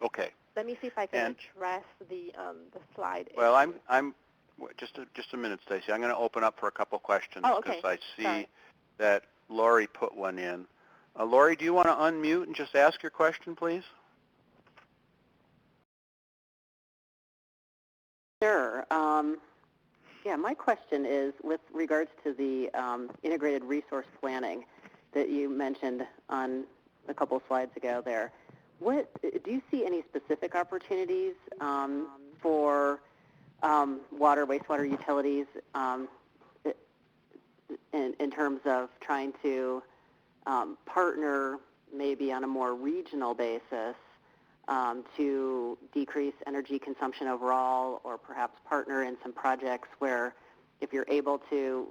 Okay. Let me see if I can address the slide. Well, I'm just a minute, Stacy. I'm going to open up for a couple questions because I see that Lori put one in. Lori, do you want to unmute and just ask your question, please? Sure. Yeah, my question is with regards to the integrated resource planning that you mentioned on a couple slides ago there. What do you see any specific opportunities for water, wastewater utilities in terms of trying to partner maybe on a more regional basis to decrease energy consumption overall, or perhaps partner in some projects where if you're able to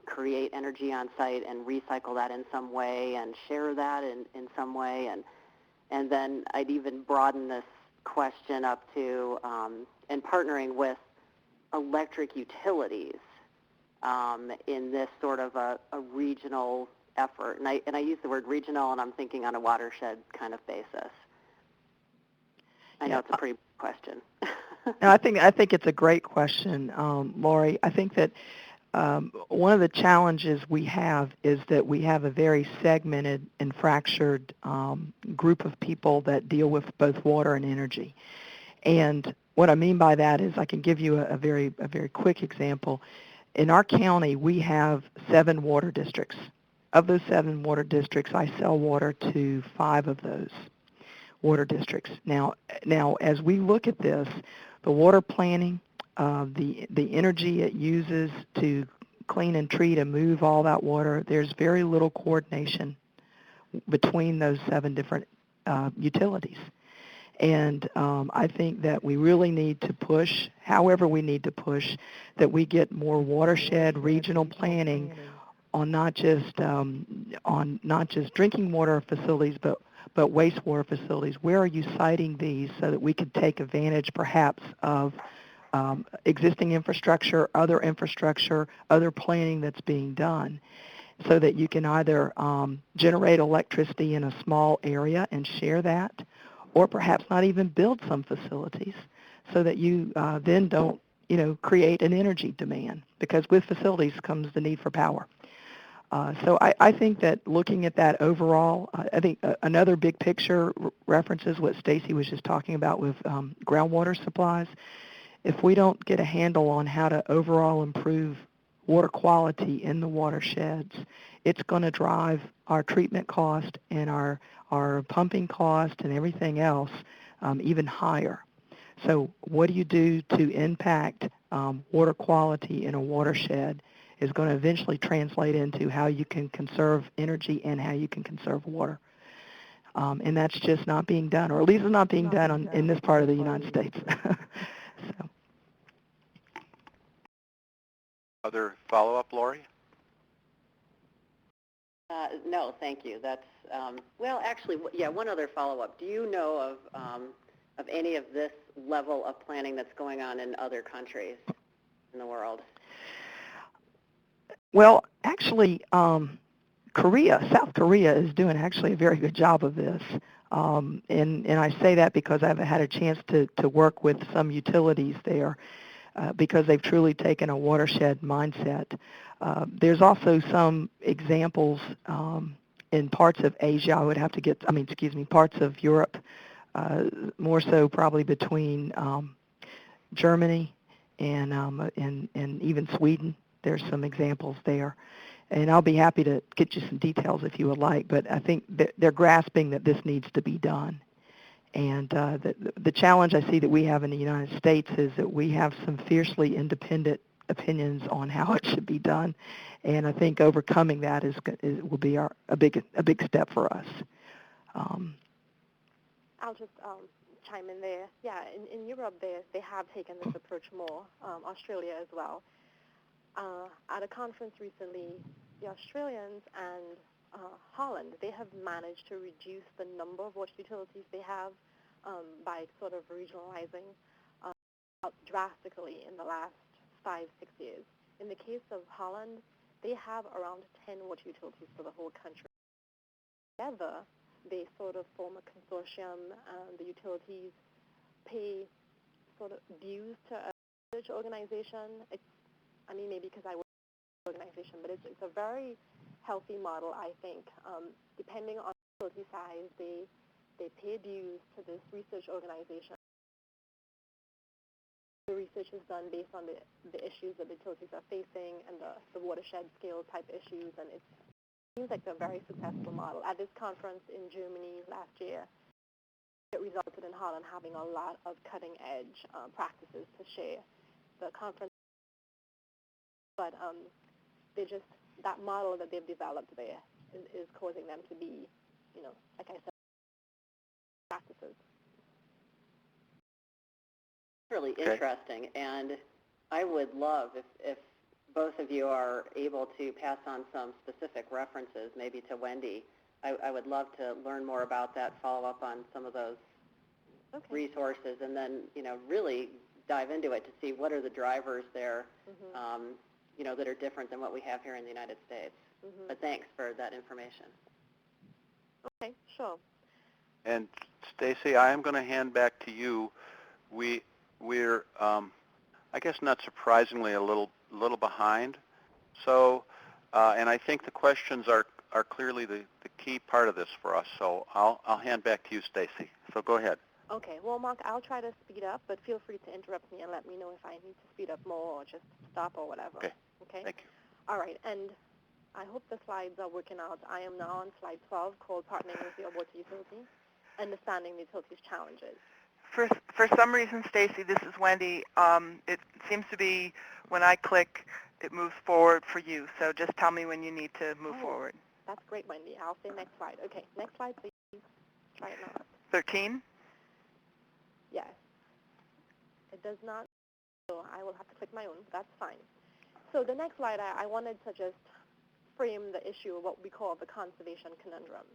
create energy on site and recycle that in some way and share that in some way, and then I'd even broaden this question up to and partnering with electric utilities in this sort of a regional effort. And I use the word regional, and I'm thinking on a watershed kind of basis. I know it's a pretty big question. No, I think it's a great question, Lori. I think that one of the challenges we have is that we have a very segmented and fractured group of people that deal with both water and energy. And what I mean by that is I can give you a very quick example. In our county, we have 7 water districts. Of those 7 water districts, I sell water to 5 of those water districts. Now, as we look at this, the water planning, the energy it uses to clean and treat and move all that water, there's very little coordination between those 7 different utilities. And I think that we really need to push, however we need to push, that we get more watershed regional planning on not just drinking water facilities, but wastewater facilities. Where are you siting these so that we could take advantage perhaps of existing infrastructure, other planning that's being done, so that you can either generate electricity in a small area and share that, or perhaps not even build some facilities so that you then don't, create an energy demand, because with facilities comes the need for power. So I think that looking at that overall, I think another big picture references what Stacy was just talking about with groundwater supplies. If we don't get a handle on how to overall improve water quality in the watersheds, it's going to drive our treatment cost and our pumping cost and everything else even higher. So what do you do to impact water quality in a watershed is going to eventually translate into how you can conserve energy and how you can conserve water. And that's just not being done, or at least it's not being done in this part of the United States. So. Other follow-up, Lori? No, thank you. That's, well, actually, yeah, one other follow-up. Do you know of any of this level of planning that's going on in other countries in the world? Well, actually, South Korea is doing actually a very good job of this. And I say that because I've had a chance to work with some utilities there because they've truly taken a watershed mindset. There's also some examples in parts of Asia. I would have to parts of Europe, more so probably between Germany and even Sweden. There's some examples there. And I'll be happy to get you some details if you would like, but I think they're grasping that this needs to be done. And the challenge I see that we have in the United States is that we have some fiercely independent opinions on how it should be done, and I think overcoming that will be a big step for us. I'll just chime in there. Yeah, in Europe they have taken this approach more. Australia as well. At a conference recently, the Australians and Holland, they have managed to reduce the number of water utilities they have by sort of regionalizing drastically in the last 5-6 years. In the case of Holland, they have around 10 water utilities for the whole country. Together, they sort of form a consortium, and the utilities pay sort of dues to a research organization. Maybe because I work in an organization, but it's a very healthy model, I think. Depending on the utility size, they pay dues to this research organization. The research is done based on the issues that the utilities are facing and the watershed scale type issues, and it seems like a very successful model. At this conference in Germany last year, it resulted in Holland having a lot of cutting-edge practices to share. The conference, but that model that they've developed there is causing them to be, like I said, practices. Really interesting, and I would love if both of you are able to pass on some specific references, maybe to Wendy. I would love to learn more about that, follow up on some of those resources, and then really dive into it to see what are the drivers there, that are different than what we have here in the United States. But thanks for that information. Okay, sure. And Stacy, I am going to hand back to you. We're I guess not surprisingly, a little behind. So, and I think the questions are clearly the key part of this for us. So I'll hand back to you, Stacy. So go ahead. Okay, well, Mark, I'll try to speed up, but feel free to interrupt me and let me know if I need to speed up more or just stop or whatever. Okay. Okay? Thank you. All right, and I hope the slides are working out. I am now on slide 12, called Partnering with Your Water Utility, Understanding the Utility's Challenges. For some reason, Stacy, this is Wendy. It seems to be when I click, it moves forward for you. So just tell me when you need to move forward. That's great, Wendy. I'll say next slide. Okay, next slide, please. Try it now. 13? Yes. It does not, so I will have to click my own. That's fine. So the next slide, I wanted to just frame the issue of what we call the conservation conundrum.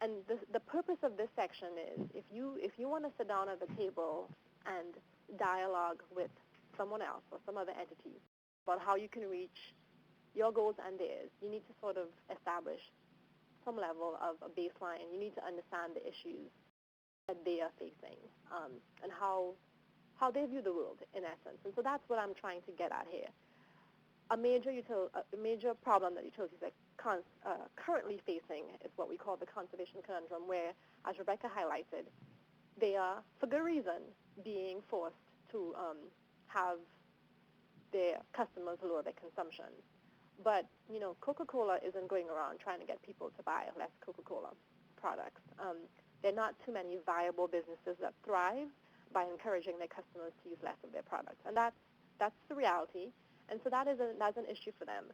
And the purpose of this section is if you want to sit down at the table and dialogue with someone else or some other entity about how you can reach your goals and theirs, you need to sort of establish some level of a baseline. You need to understand the issues that they are facing and how they view the world, in essence. And so that's what I'm trying to get at here. A major problem that utilities are currently facing is what we call the conservation conundrum, where, as Rebecca highlighted, they are, for good reason, being forced to have their customers lower their consumption. But, you know, Coca-Cola isn't going around trying to get people to buy less Coca-Cola products. There are not too many viable businesses that thrive by encouraging their customers to use less of their products. And that's the reality. And so that's an issue for them.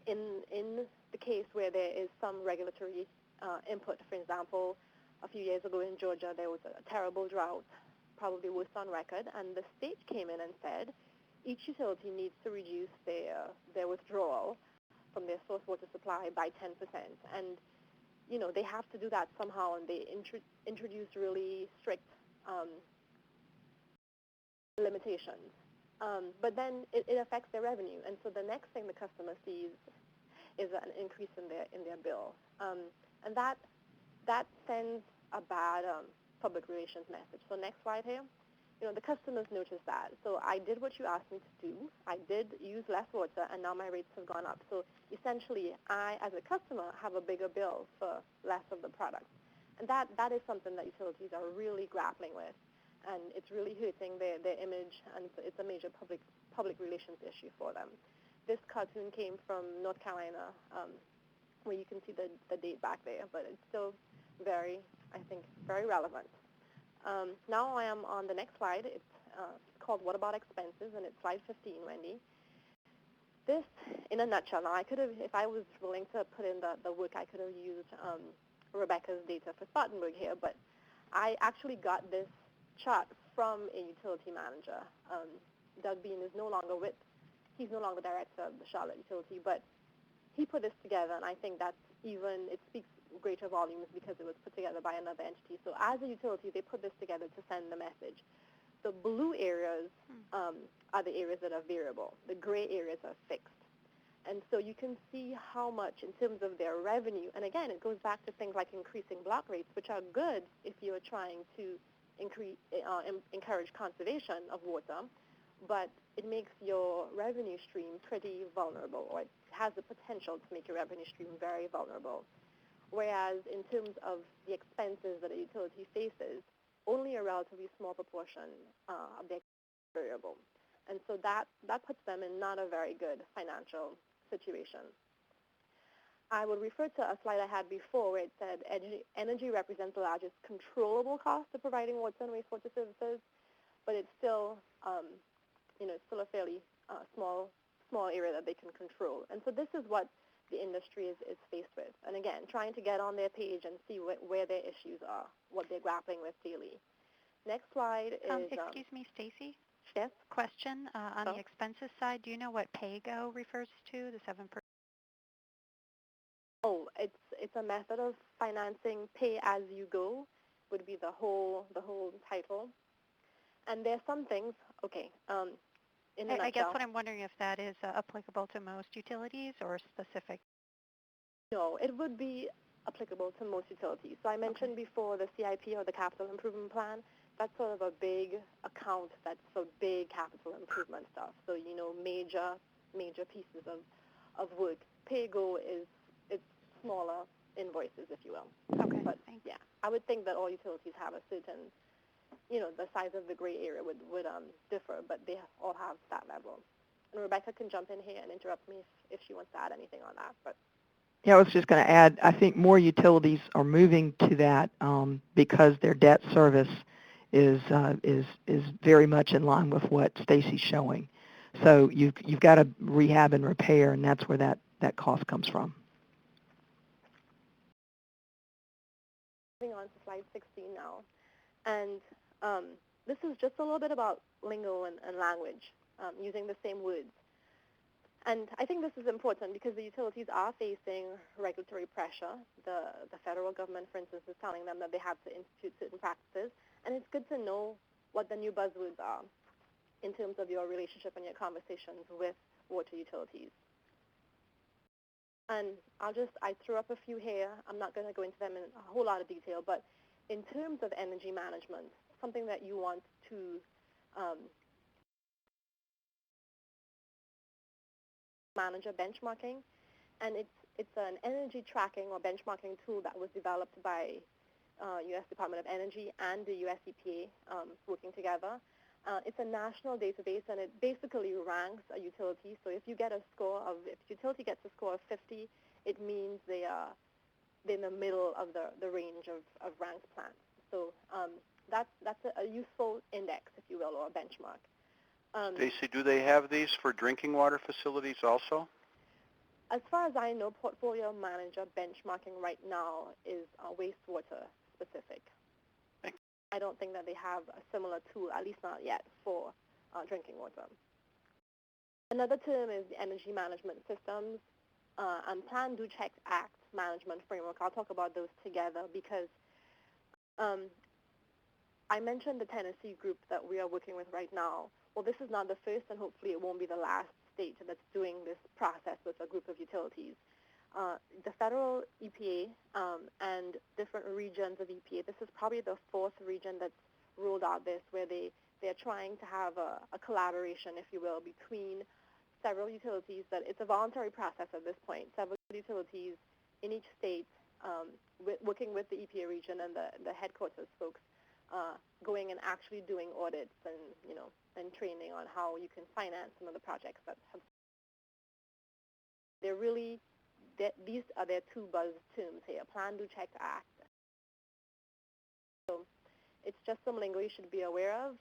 In the case where there is some regulatory input, for example, a few years ago in Georgia, there was a terrible drought, probably worst on record, and the state came in and said each utility needs to reduce their withdrawal from their source water supply by 10%. And, you know, they have to do that somehow, and they introduced really strict limitations. But then it affects their revenue, and so the next thing the customer sees is an increase in their bill, and that sends a bad public relations message. So next slide here. You know, the customers notice that. So I did what you asked me to do. I did use less water, and now my rates have gone up. So essentially, I, as a customer, have a bigger bill for less of the product, and that is something that utilities are really grappling with. And it's really hurting their image, and it's a major public relations issue for them. This cartoon came from North Carolina, where you can see the date back there, but it's still very relevant. Now I am on the next slide. It's called What About Expenses, and it's slide 15, Wendy. This, in a nutshell, now I could have, if I was willing to put in the work, I could have used Rebecca's data for Spartanburg here, but I actually got this chart from a utility manager. Doug Bean is no longer he's no longer director of the Charlotte utility, but he put this together, and I think it speaks greater volumes because it was put together by another entity. So as a utility, they put this together to send the message. The blue areas are the areas that are variable. The gray areas are fixed. And so you can see how much in terms of their revenue, and again, it goes back to things like increasing block rates, which are good if you're trying to encourage conservation of water, but it makes your revenue stream pretty vulnerable, or it has the potential to make your revenue stream very vulnerable. Whereas in terms of the expenses that a utility faces, only a relatively small proportion of their variable. And so that puts them in not a very good financial situation. I would refer to a slide I had before where it said energy represents the largest controllable cost of providing water and wastewater services, but it's still, it's still a fairly small area that they can control. And so this is what the industry is faced with. And again, trying to get on their page and see where their issues are, what they're grappling with daily. Next slide is... excuse me, Stacy? Yes? Question on the expenses side. Do you know what PAYGO refers to, the 7%? Oh, it's a method of financing. Pay as you go would be the whole title. And there's some things, in a nutshell. I guess what I'm wondering if that is applicable to most utilities or specific. No, it would be applicable to most utilities. So I mentioned before the CIP, or the Capital Improvement Plan. That's sort of a big account that's for big capital improvement stuff. So, major pieces of work. PAYGO it's smaller invoices, if you will. Okay, But thanks. yeah, I would think that all utilities have a certain, the size of the gray area would differ, but they all have that level. And Rebecca can jump in here and interrupt me if she wants to add anything on that. But Yeah, I was just going to add, I think more utilities are moving to that because their debt service is very much in line with what Stacy's showing. So you've got to rehab and repair, and that's where that cost comes from. moving on to slide 16 now. And this is just a little bit about lingo and language, using the same words. And I think this is important because the utilities are facing regulatory pressure. The federal government, for instance, is telling them that they have to institute certain practices. And it's good to know what the new buzzwords are in terms of your relationship and your conversations with water utilities. And I threw up a few here. I'm not going to go into them in a whole lot of detail, but in terms of energy management, something that you want to manager benchmarking, and it's an energy tracking or benchmarking tool that was developed by U.S. Department of Energy and the U.S. EPA working together. It's a national database, and it basically ranks a utility. So if utility gets a score of 50, it means they're in the middle of the range of ranked plants. So that's a useful index, if you will, or a benchmark. Stacy, do they have these for drinking water facilities also? As far as I know, Portfolio Manager benchmarking right now is wastewater specific. I don't think that they have a similar tool, at least not yet, for drinking water. Another term is the Energy Management Systems and Plan, Do, Check, Act Management Framework. I'll talk about those together because I mentioned the Tennessee group that we are working with right now. Well, this is not the first, and hopefully it won't be the last state that's doing this process with a group of utilities. The federal EPA and different regions of EPA, this is probably the fourth region that's rolled out this, where they're trying to have a collaboration, if you will, between several utilities. That it's a voluntary process at this point. Several utilities in each state working with the EPA region and the headquarters folks, going and actually doing audits and training on how you can finance some of the projects that have. They're really. These are their two buzz terms here: Plan, Do, Check, Act. So it's just some lingo you should be aware of.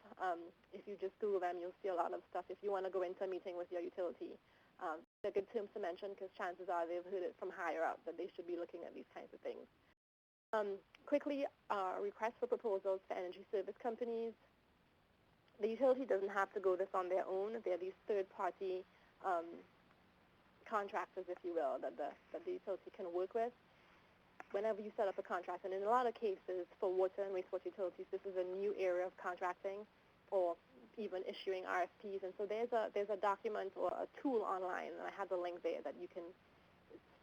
If you just Google them, you'll see a lot of stuff. If you want to go into a meeting with your utility, they're good terms to mention because chances are they've heard it from higher up that they should be looking at these kinds of things. Quickly, request for proposals for energy service companies. The utility doesn't have to go this on their own. They're these third-party contractors, if you will, that the utility can work with. Whenever you set up a contract, and in a lot of cases for water and wastewater utilities, this is a new area of contracting or even issuing RFPs. And so there's a document or a tool online, and I have the link there that you can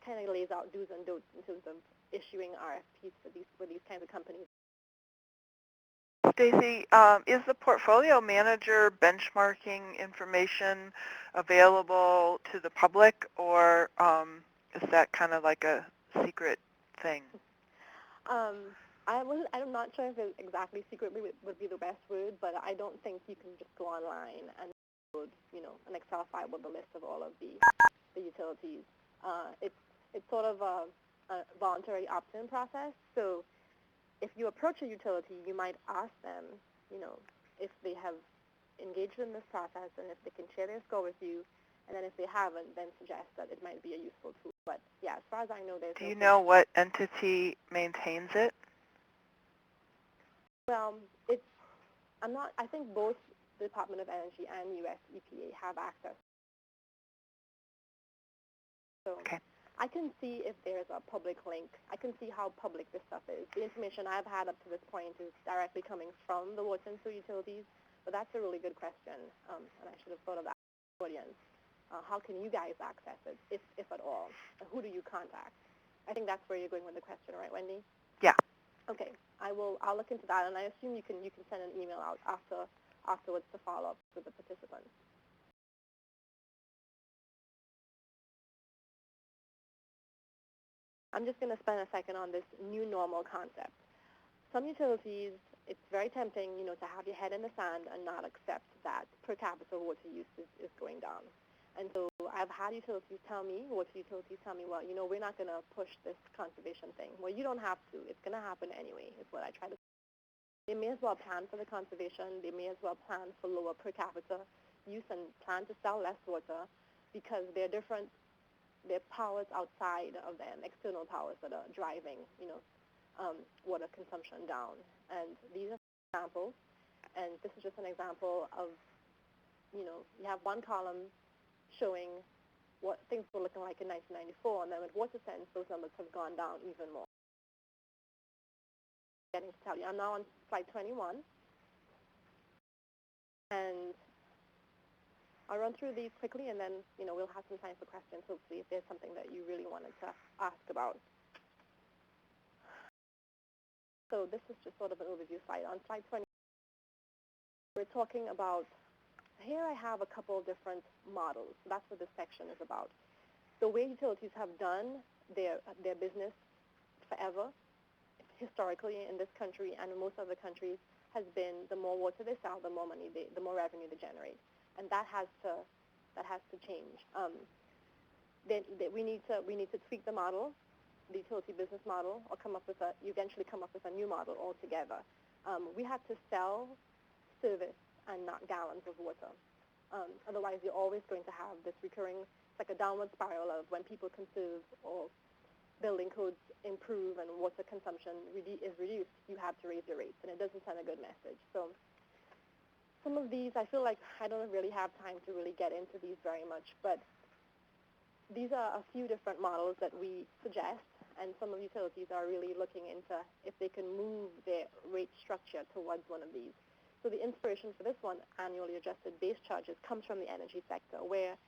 kind of lays out do's and don'ts in terms of issuing RFPs for these kinds of companies. Stacy, is the portfolio manager benchmarking information available to the public, or is that kind of like a secret thing? I'm not sure if exactly secret would be the best word, but I don't think you can just go online and download, an Excel file with a list of all of the utilities. It's sort of a voluntary opt-in process. So if you approach a utility, you might ask them, if they have engaged in this process and if they can share their score with you. And then if they haven't, then suggest that it might be a useful tool. But yeah, as far as I know, there's. Do you know what entity maintains it? Well, I think both the Department of Energy and U.S. EPA have access. So Okay. I can see if there's a public link. I can see how public this stuff is. The information I've had up to this point is directly coming from the water and sewer utilities, but that's a really good question, and I should have thought of that audience. How can you guys access it, if at all? Who do you contact? I think that's where you're going with the question, right, Wendy? Yeah. Okay, I'll look into that, and I assume you can send an email out afterwards to follow up with the participants. I'm just going to spend a second on this new normal concept. Some utilities, it's very tempting, to have your head in the sand and not accept that per capita water use is going down. And so I've had water utilities tell me, well, we're not going to push this conservation thing. Well, you don't have to. It's going to happen anyway, is what I try to say. They may as well plan for the conservation. They may as well plan for lower per capita use and plan to sell less water, because there are powers outside of them, external powers that are driving, water consumption down. And these are examples, and this is just an example of, you have one column showing what things were looking like in 1994, and then with WaterSense, those numbers have gone down even more. Getting to tell you, I'm now on slide 21, and I'll run through these quickly, and then, we'll have some time for questions, hopefully, if there's something that you really wanted to ask about. So this is just sort of an overview slide. On slide 20, we're talking about, here I have a couple of different models. That's what this section is about. The way utilities have done their business forever, historically in this country and in most other countries, has been the more water they sell, the more money the more revenue they generate. And that has to change. We need to tweak the model, the utility business model, or eventually come up with a new model altogether. We have to sell service and not gallons of water. Otherwise, you're always going to have this recurring, it's like a downward spiral of when people conserve or building codes improve and water consumption is reduced, you have to raise your rates, and it doesn't send a good message. So some of these, I feel like I don't really have time to really get into these very much, but these are a few different models that we suggest, and some of the utilities are really looking into if they can move their rate structure towards one of these. So the inspiration for this one, annually adjusted base charges, comes from the energy sector, where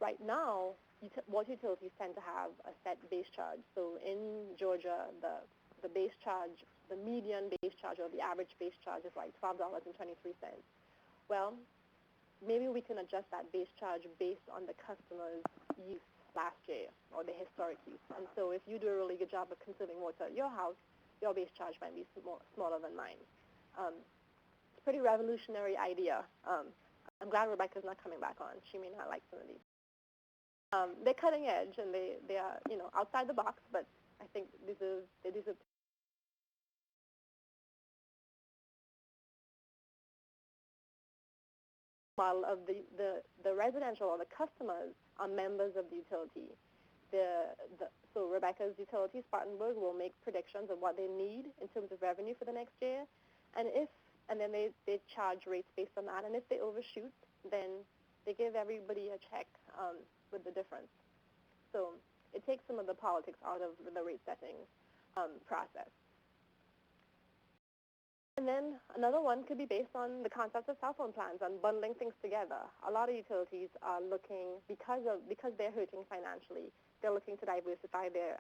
right now, water utilities tend to have a set base charge. So in Georgia, the base charge, the median base charge or the average base charge is like $12.23. Well, maybe we can adjust that base charge based on the customer's use last year or the historic use. And so if you do a really good job of conserving water at your house, your base charge might be smaller than mine. It's a pretty revolutionary idea. I'm glad Rebecca's not coming back on. She may not like some of these. They're cutting edge, and they are, outside the box, but I think they deserve model of the residential or the customers are members of the utility. So Rebecca's utility, Spartanburg, will make predictions of what they need in terms of revenue for the next year, and then they charge rates based on that, and if they overshoot, then they give everybody a check with the difference. So it takes some of the politics out of the rate setting process. And then another one could be based on the concept of cell phone plans and bundling things together. A lot of utilities are looking, because they're hurting financially, they're looking to diversify their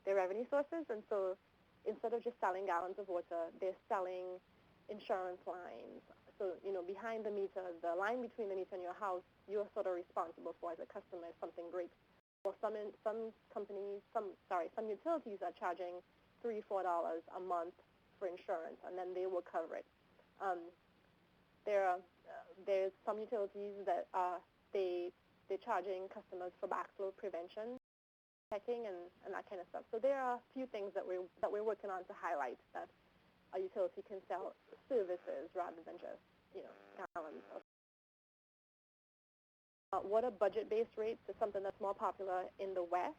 revenue sources. And so instead of just selling gallons of water, they're selling insurance lines. So, behind the meter, the line between the meter and your house, you're sort of responsible for as a customer if something breaks. Or some utilities are charging $3-4 a month for insurance, and then they will cover it. There's some utilities that they're charging customers for backflow prevention, checking, and that kind of stuff. So there are a few things that we're working on to highlight that a utility can sell services rather than just, gallons of. Water budget-based rates is something that's more popular in the West.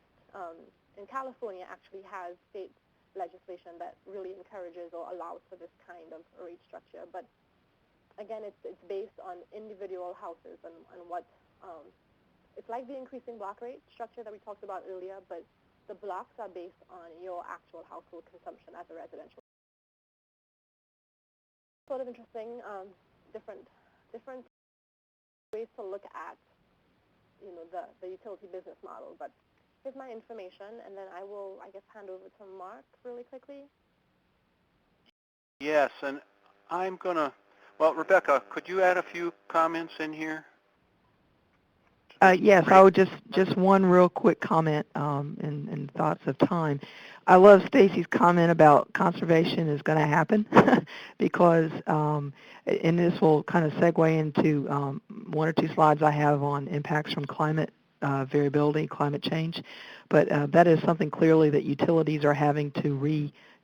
In California, actually has state legislation that really encourages or allows for this kind of rate structure. But again, it's based on individual houses and what, it's like the increasing block rate structure that we talked about earlier, but the blocks are based on your actual household consumption as a residential. Sort of interesting, different ways to look at, the utility business model. But here's my information, and then I will, hand over to Mark really quickly. Yes, and I'm going to, Rebecca, could you add a few comments in here? Yes, I would just one real quick comment in thoughts of time. I love Stacy's comment about conservation is going to happen because, and this will kind of segue into one or two slides I have on impacts from climate variability, climate change. But that is something clearly that utilities are having to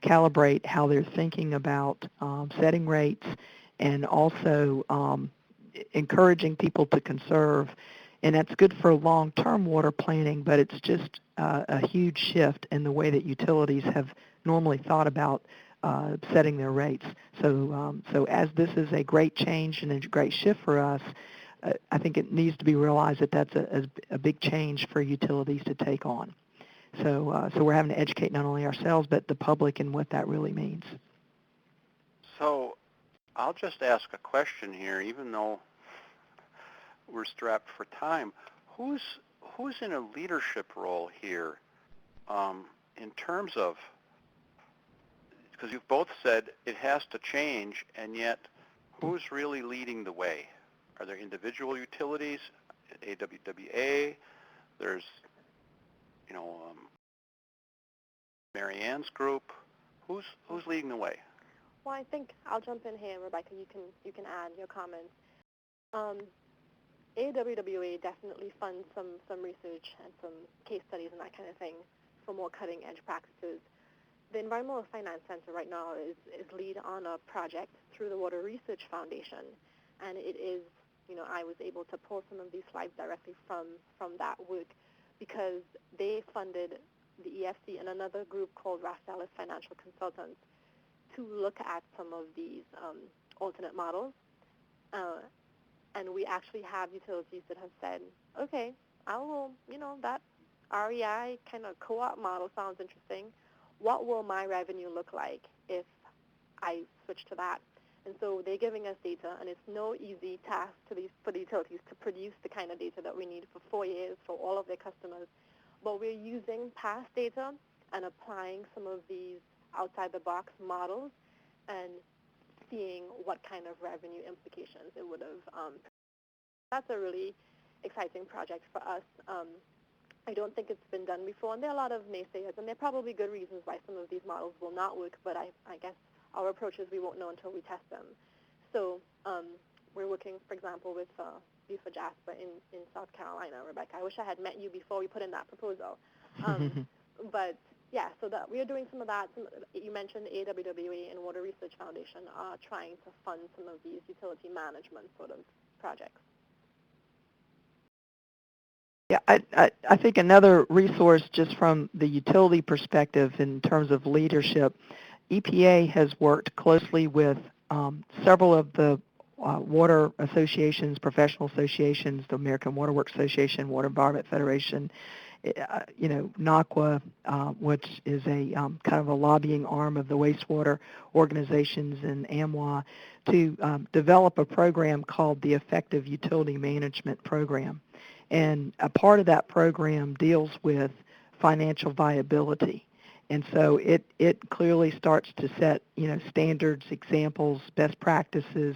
recalibrate how they're thinking about setting rates and also encouraging people to conserve. And that's good for long-term water planning, but it's just a huge shift in the way that utilities have normally thought about setting their rates. So as this is a great change and a great shift for us, I think it needs to be realized that that's a big change for utilities to take on. So we're having to educate not only ourselves, but the public and what that really means. So I'll just ask a question here, even though we're strapped for time. Who's in a leadership role here in terms of, because you've both said it has to change, and yet who's really leading the way? Are there individual utilities, AWWA? There's, Mary Ann's group. Who's leading the way? Well, I think I'll jump in here, Rebecca. You can add your comments. AWWA definitely funds some research and some case studies and that kind of thing for more cutting-edge practices. The Environmental Finance Center right now is lead on a project through the Water Research Foundation, and it is, I was able to pull some of these slides directly from that work because they funded the EFC and another group called Rastellis Financial Consultants to look at some of these alternate models. And we actually have utilities that have said, okay, I will, that REI kind of co-op model sounds interesting. What will my revenue look like if I switch to that? And so they're giving us data, and it's no easy task for the utilities to produce the kind of data that we need for 4 years for all of their customers. But we're using past data and applying some of these outside-the-box models and seeing what kind of revenue implications it would have. That's a really exciting project for us. I don't think it's been done before, and there are a lot of naysayers, and there are probably good reasons why some of these models will not work, but I guess our approach is we won't know until we test them. So we're working, for example, with Buford Jasper in South Carolina, Rebecca. I wish I had met you before we put in that proposal. But yeah, so that we are doing some of that. You mentioned AWWA and Water Research Foundation are trying to fund some of these utility management sort of projects. Yeah, I think another resource just from the utility perspective in terms of leadership, EPA has worked closely with several of the water associations, professional associations, the American Water Works Association, Water Environment Federation, NAWQA, which is a kind of a lobbying arm of the wastewater organizations, and AMWA, to develop a program called the Effective Utility Management Program. And a part of that program deals with financial viability. And so it clearly starts to set, standards, examples, best practices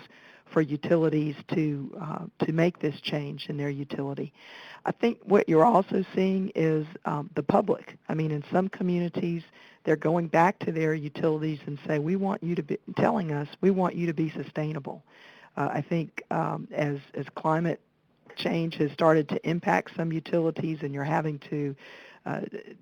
for utilities to make this change in their utility. I think what you're also seeing is the public. I mean, in some communities, they're going back to their utilities and say, we want you to be sustainable. I think as climate change has started to impact some utilities, and you're having to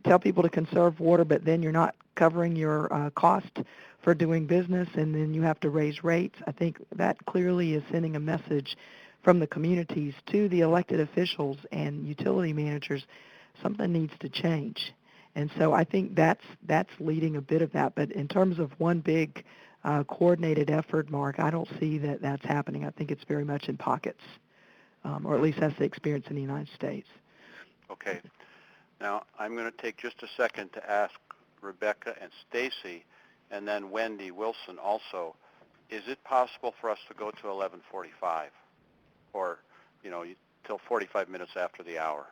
tell people to conserve water, but then you're not covering your cost for doing business, and then you have to raise rates. I think that clearly is sending a message from the communities to the elected officials and utility managers. Something needs to change. And so I think that's leading a bit of that. But in terms of one big coordinated effort, Mark, I don't see that that's happening. I think it's very much in pockets, or at least that's the experience in the United States. Okay. Now, I'm going to take just a second to ask Rebecca and Stacy, and then Wendy Wilson also, is it possible for us to go to 11:45 or, till 45 minutes after the hour?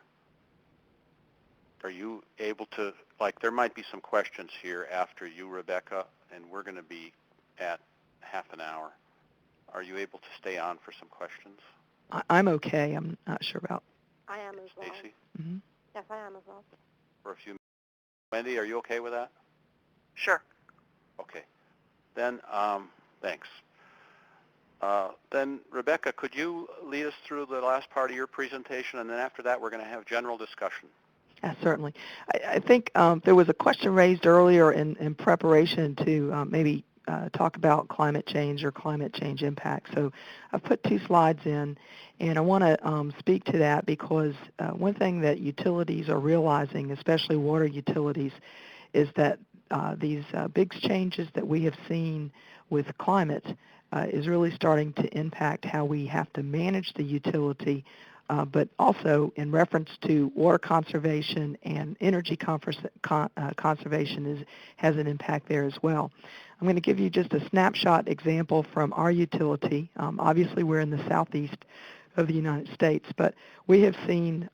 Are you able to, there might be some questions here after you, Rebecca, and we're going to be at half an hour. Are you able to stay on for some questions? I'm okay. I'm not sure about I am as well. Stacy, Mhm. Yes, I am as well. for a few minutes. Wendy, are you okay with that? Sure. Okay. Then, thanks. Then, Rebecca, could you lead us through the last part of your presentation, and then after that, we're going to have general discussion. Certainly. I think there was a question raised earlier in preparation to maybe talk about climate change or climate change impacts. So I've put 2 slides in, and I want to speak to that because one thing that utilities are realizing, especially water utilities, is that these big changes that we have seen with climate is really starting to impact how we have to manage the utility, but also in reference to water conservation and energy conservation has an impact there as well. I'm going to give you just a snapshot example from our utility. Obviously, we're in the southeast of the United States, but we have seen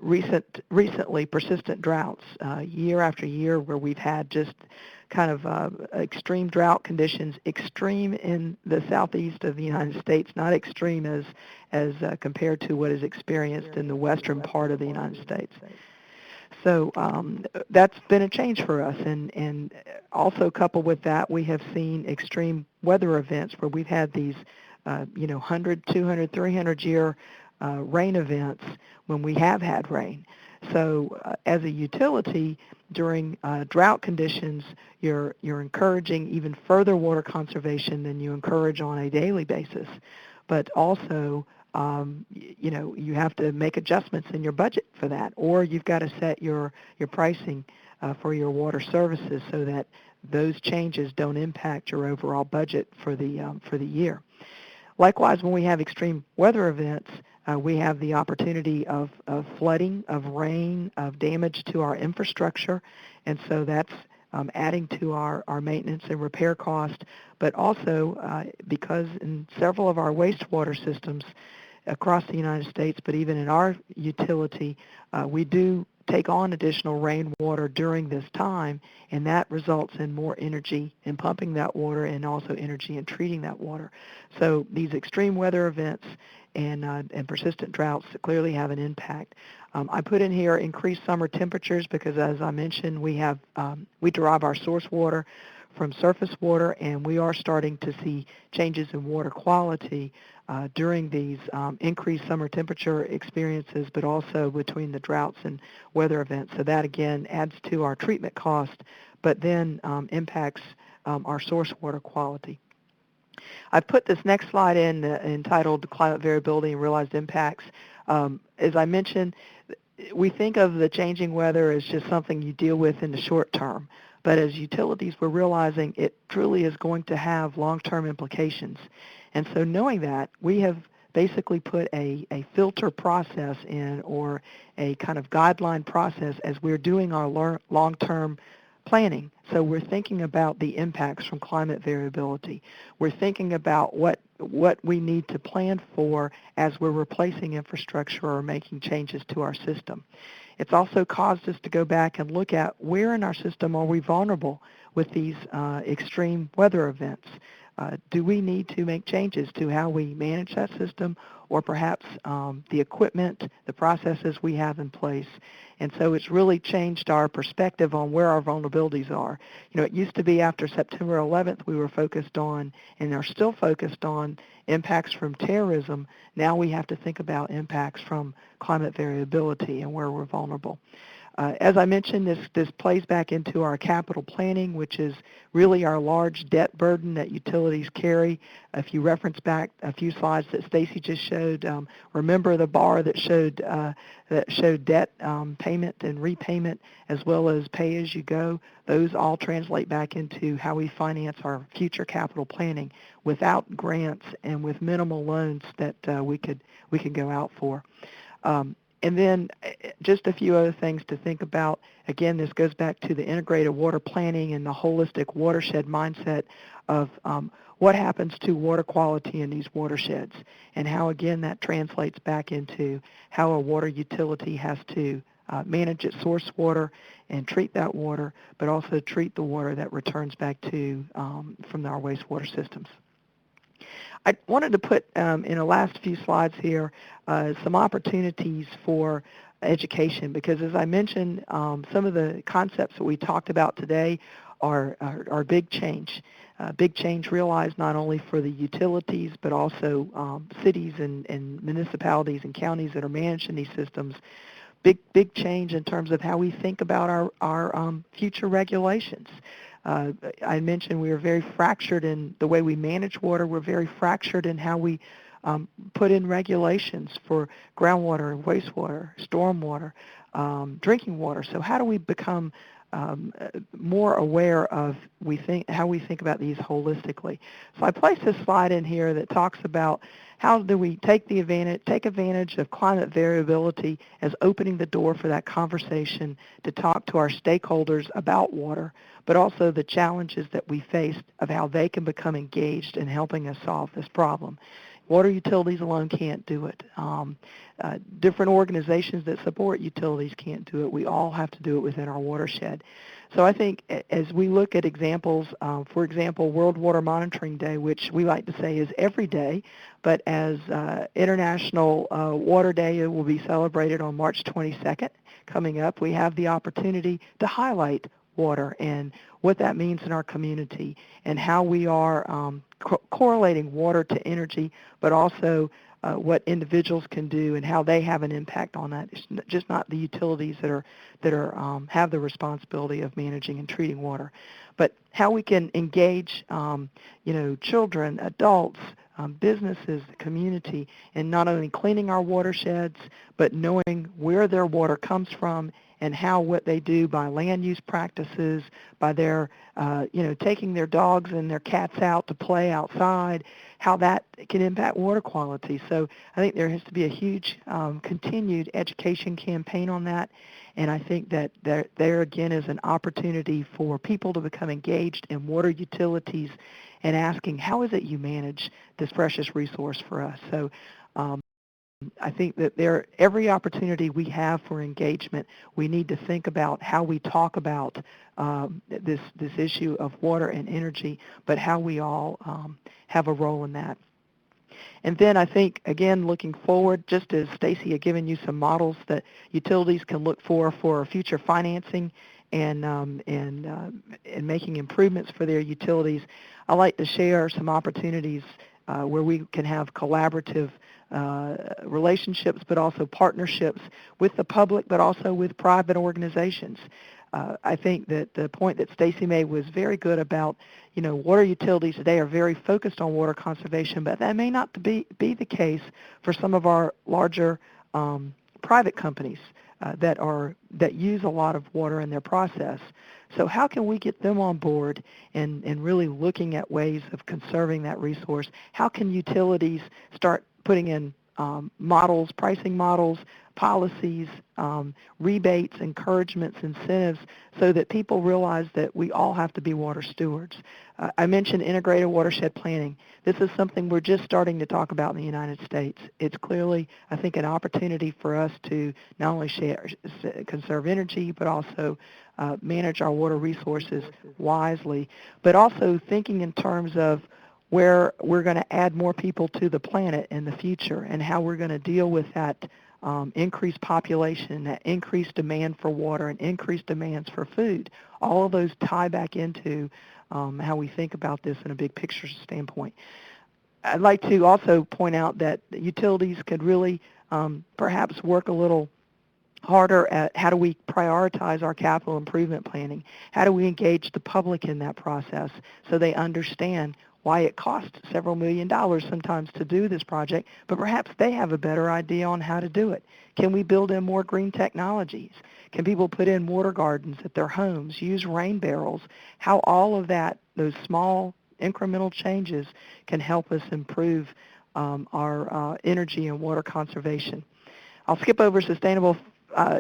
recently persistent droughts year after year where we've had just kind of extreme drought conditions, extreme in the southeast of the United States, not extreme as compared to what is experienced in the western part of the United States. So that's been a change for us, and also coupled with that, we have seen extreme weather events where we've had these 100, 200, 300-year rain events when we have had rain. So as a utility, during drought conditions, you're encouraging even further water conservation than you encourage on a daily basis. But also, you have to make adjustments in your budget for that, or you've got to set your pricing for your water services so that those changes don't impact your overall budget for the year. Likewise, when we have extreme weather events, we have the opportunity of flooding, of rain, of damage to our infrastructure, and so that's adding to our maintenance and repair cost, but also because in several of our wastewater systems across the United States, but even in our utility, we do take on additional rainwater during this time, and that results in more energy in pumping that water and also energy in treating that water. So these extreme weather events and persistent droughts clearly have an impact. I put in here increased summer temperatures because, as I mentioned, we derive our source water from surface water, and we are starting to see changes in water quality during these increased summer temperature experiences, but also between the droughts and weather events. So that, again, adds to our treatment cost, but then impacts our source water quality. I've put this next slide in entitled Climate Variability and Realized Impacts. As I mentioned, we think of the changing weather as just something you deal with in the short term. But as utilities, we're realizing it truly is going to have long-term implications. And so knowing that, we have basically put a filter process in, or a kind of guideline process as we're doing our long-term planning. So we're thinking about the impacts from climate variability. We're thinking about what we need to plan for as we're replacing infrastructure or making changes to our system. It's also caused us to go back and look at where in our system are we vulnerable with these extreme weather events. Do we need to make changes to how we manage that system, or perhaps the equipment, the processes we have in place? And so it's really changed our perspective on where our vulnerabilities are. It used to be after September 11th we were focused on, and are still focused on, impacts from terrorism. Now we have to think about impacts from climate variability and where we're vulnerable. As I mentioned, this plays back into our capital planning, which is really our large debt burden that utilities carry. If you reference back a few slides that Stacy just showed, remember the bar that showed debt payment and repayment, as well as pay-as-you-go. Those all translate back into how we finance our future capital planning without grants and with minimal loans that we could go out for. And then just a few other things to think about. Again, this goes back to the integrated water planning and the holistic watershed mindset of what happens to water quality in these watersheds, and how, again, that translates back into how a water utility has to manage its source water and treat that water, but also treat the water that returns back to from our wastewater systems. I wanted to put in the last few slides here some opportunities for education, because as I mentioned, some of the concepts that we talked about today are big change. Big change realized not only for the utilities, but also cities and municipalities and counties that are managing these systems. Big change in terms of how we think about our future regulations. I mentioned we are very fractured in the way we manage water. We're very fractured in how we put in regulations for groundwater, wastewater, stormwater, drinking water. So how do we become more aware of how we think about these holistically? So I placed this slide in here that talks about how do we take advantage of climate variability as opening the door for that conversation to talk to our stakeholders about water, but also the challenges that we face of how they can become engaged in helping us solve this problem. Water utilities alone can't do it. Different organizations that support utilities can't do it. We all have to do it within our watershed. So I think as we look at examples, for example, World Water Monitoring Day, which we like to say is every day, but as International Water Day, it will be celebrated on March 22nd coming up. We have the opportunity to highlight water and what that means in our community and how we are correlating water to energy, but also what individuals can do and how they have an impact on that. It's just not the utilities that have the responsibility of managing and treating water, but how we can engage children, adults, businesses, the community, in not only cleaning our watersheds, but knowing where their water comes from and how what they do by land use practices, by their, taking their dogs and their cats out to play outside, how that can impact water quality. So I think there has to be a huge continued education campaign on that. And I think that there again is an opportunity for people to become engaged in water utilities and asking, how is it you manage this precious resource for us? So I think that every opportunity we have for engagement, we need to think about how we talk about this issue of water and energy, but how we all have a role in that. And then I think, again, looking forward, just as Stacy had given you some models that utilities can look for future financing and making improvements for their utilities, I like to share some opportunities where we can have collaborative relationships, but also partnerships with the public, but also with private organizations. I think that the point that Stacy made was very good about, water utilities today are very focused on water conservation, but that may not be the case for some of our larger private companies that use a lot of water in their process. So how can we get them on board and really looking at ways of conserving that resource? How can utilities start putting in models, pricing models, policies, rebates, encouragements, incentives, so that people realize that we all have to be water stewards? I mentioned integrated watershed planning. This is something we're just starting to talk about in the United States. It's clearly, I think, an opportunity for us to not only conserve energy, but also manage our water resources wisely, but also thinking in terms of where we're going to add more people to the planet in the future and how we're going to deal with that increased population, that increased demand for water and increased demands for food. All of those tie back into how we think about this in a big picture standpoint. I'd like to also point out that utilities could really perhaps work a little harder at how do we prioritize our capital improvement planning? How do we engage the public in that process so they understand why it costs several $1 million sometimes to do this project, but perhaps they have a better idea on how to do it. Can we build in more green technologies? Can people put in water gardens at their homes, use rain barrels? How all of that, those small incremental changes can help us improve our energy and water conservation. I'll skip over sustainable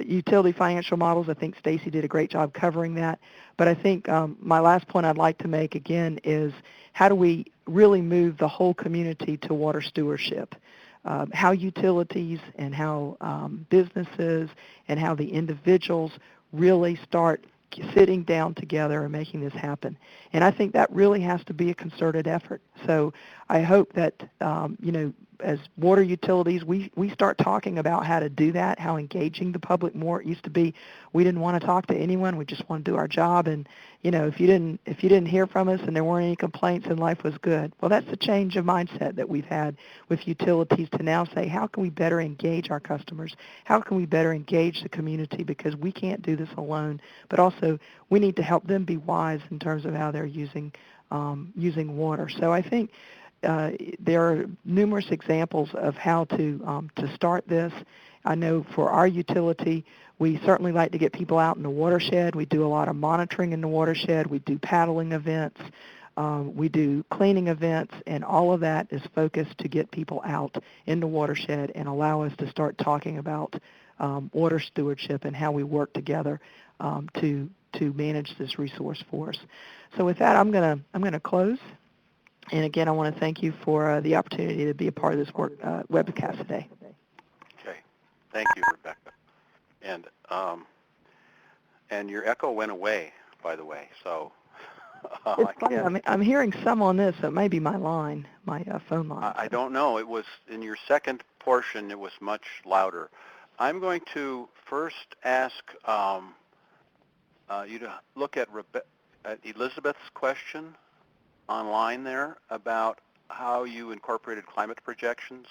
utility financial models. I think Stacy did a great job covering that. But I think my last point I'd like to make again is how do we really move the whole community to water stewardship? How utilities and how businesses and how the individuals really start sitting down together and making this happen. And I think that really has to be a concerted effort. So I hope that, as water utilities, we start talking about how to do that, how engaging the public more. It used to be we didn't want to talk to anyone. We just want to do our job. And, if you didn't hear from us and there weren't any complaints and life was good. Well, that's the change of mindset that we've had with utilities to now say, how can we better engage our customers? How can we better engage the community? Because we can't do this alone. But also, we need to help them be wise in terms of how they're using water. So I think there are numerous examples of how to start this. I know for our utility, we certainly like to get people out in the watershed. We do a lot of monitoring in the watershed. We do paddling events. We do cleaning events, and all of that is focused to get people out in the watershed and allow us to start talking about water stewardship and how we work together to manage this resource for us. So with that, I'm gonna close. And again, I want to thank you for the opportunity to be a part of this webcast today. Okay. Thank you, Rebecca. And your echo went away, by the way. So It's funny. I'm hearing some on this, so it may be my line, my phone line. I don't know. It was in your second portion. It was much louder. I'm going to first ask you to look at Elizabeth's question online there about how you incorporated climate projections.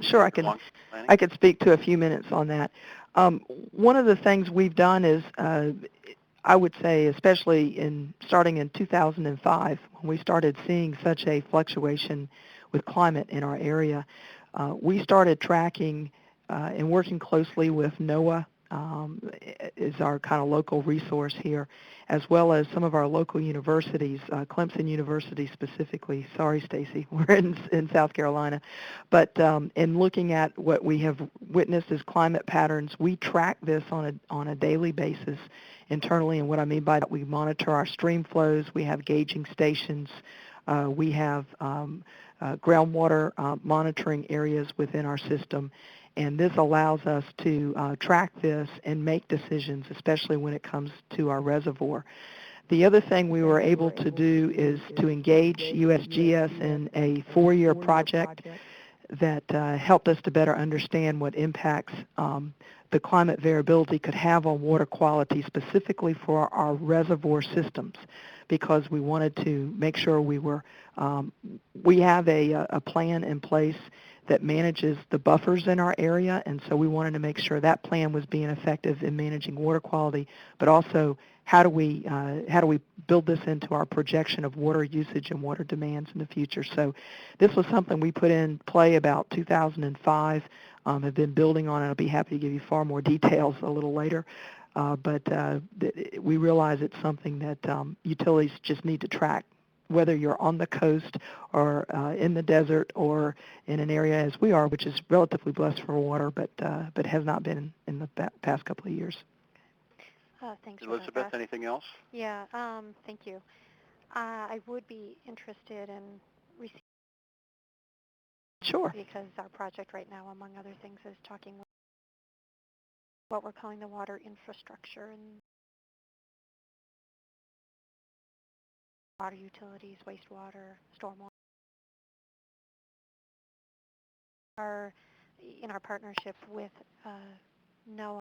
Sure, I could speak to a few minutes on that. One of the things we've done is, I would say, especially starting in 2005, when we started seeing such a fluctuation with climate in our area, we started tracking and working closely with NOAA, is our kind of local resource here, as well as some of our local universities, Clemson University specifically. Sorry, Stacy, we're in South Carolina. But in looking at what we have witnessed as climate patterns, we track this on a daily basis internally. And what I mean by that, we monitor our stream flows. We have gauging stations. We have groundwater monitoring areas within our system. And this allows us to track this and make decisions, especially when it comes to our reservoir. The other thing we were able to do is to engage USGS in a 4-year project that helped us to better understand what impacts the climate variability could have on water quality, specifically for our reservoir systems, because we wanted to make sure we have a plan in place that manages the buffers in our area, and so we wanted to make sure that plan was being effective in managing water quality, but also how do we build this into our projection of water usage and water demands in the future. So this was something we put in play about 2005, have been building on it. I'll be happy to give you far more details a little later, but we realize it's something that utilities just need to track, whether you're on the coast or in the desert or in an area as we are, which is relatively blessed for water, but has not been in the past couple of years. Thanks, Elizabeth, Rebecca. anything else? Yeah, thank you. I would be interested in receiving, Sure. because our project right now, among other things, is talking with what we're calling the water infrastructure and water utilities, wastewater, stormwater. In our partnership with NOAA,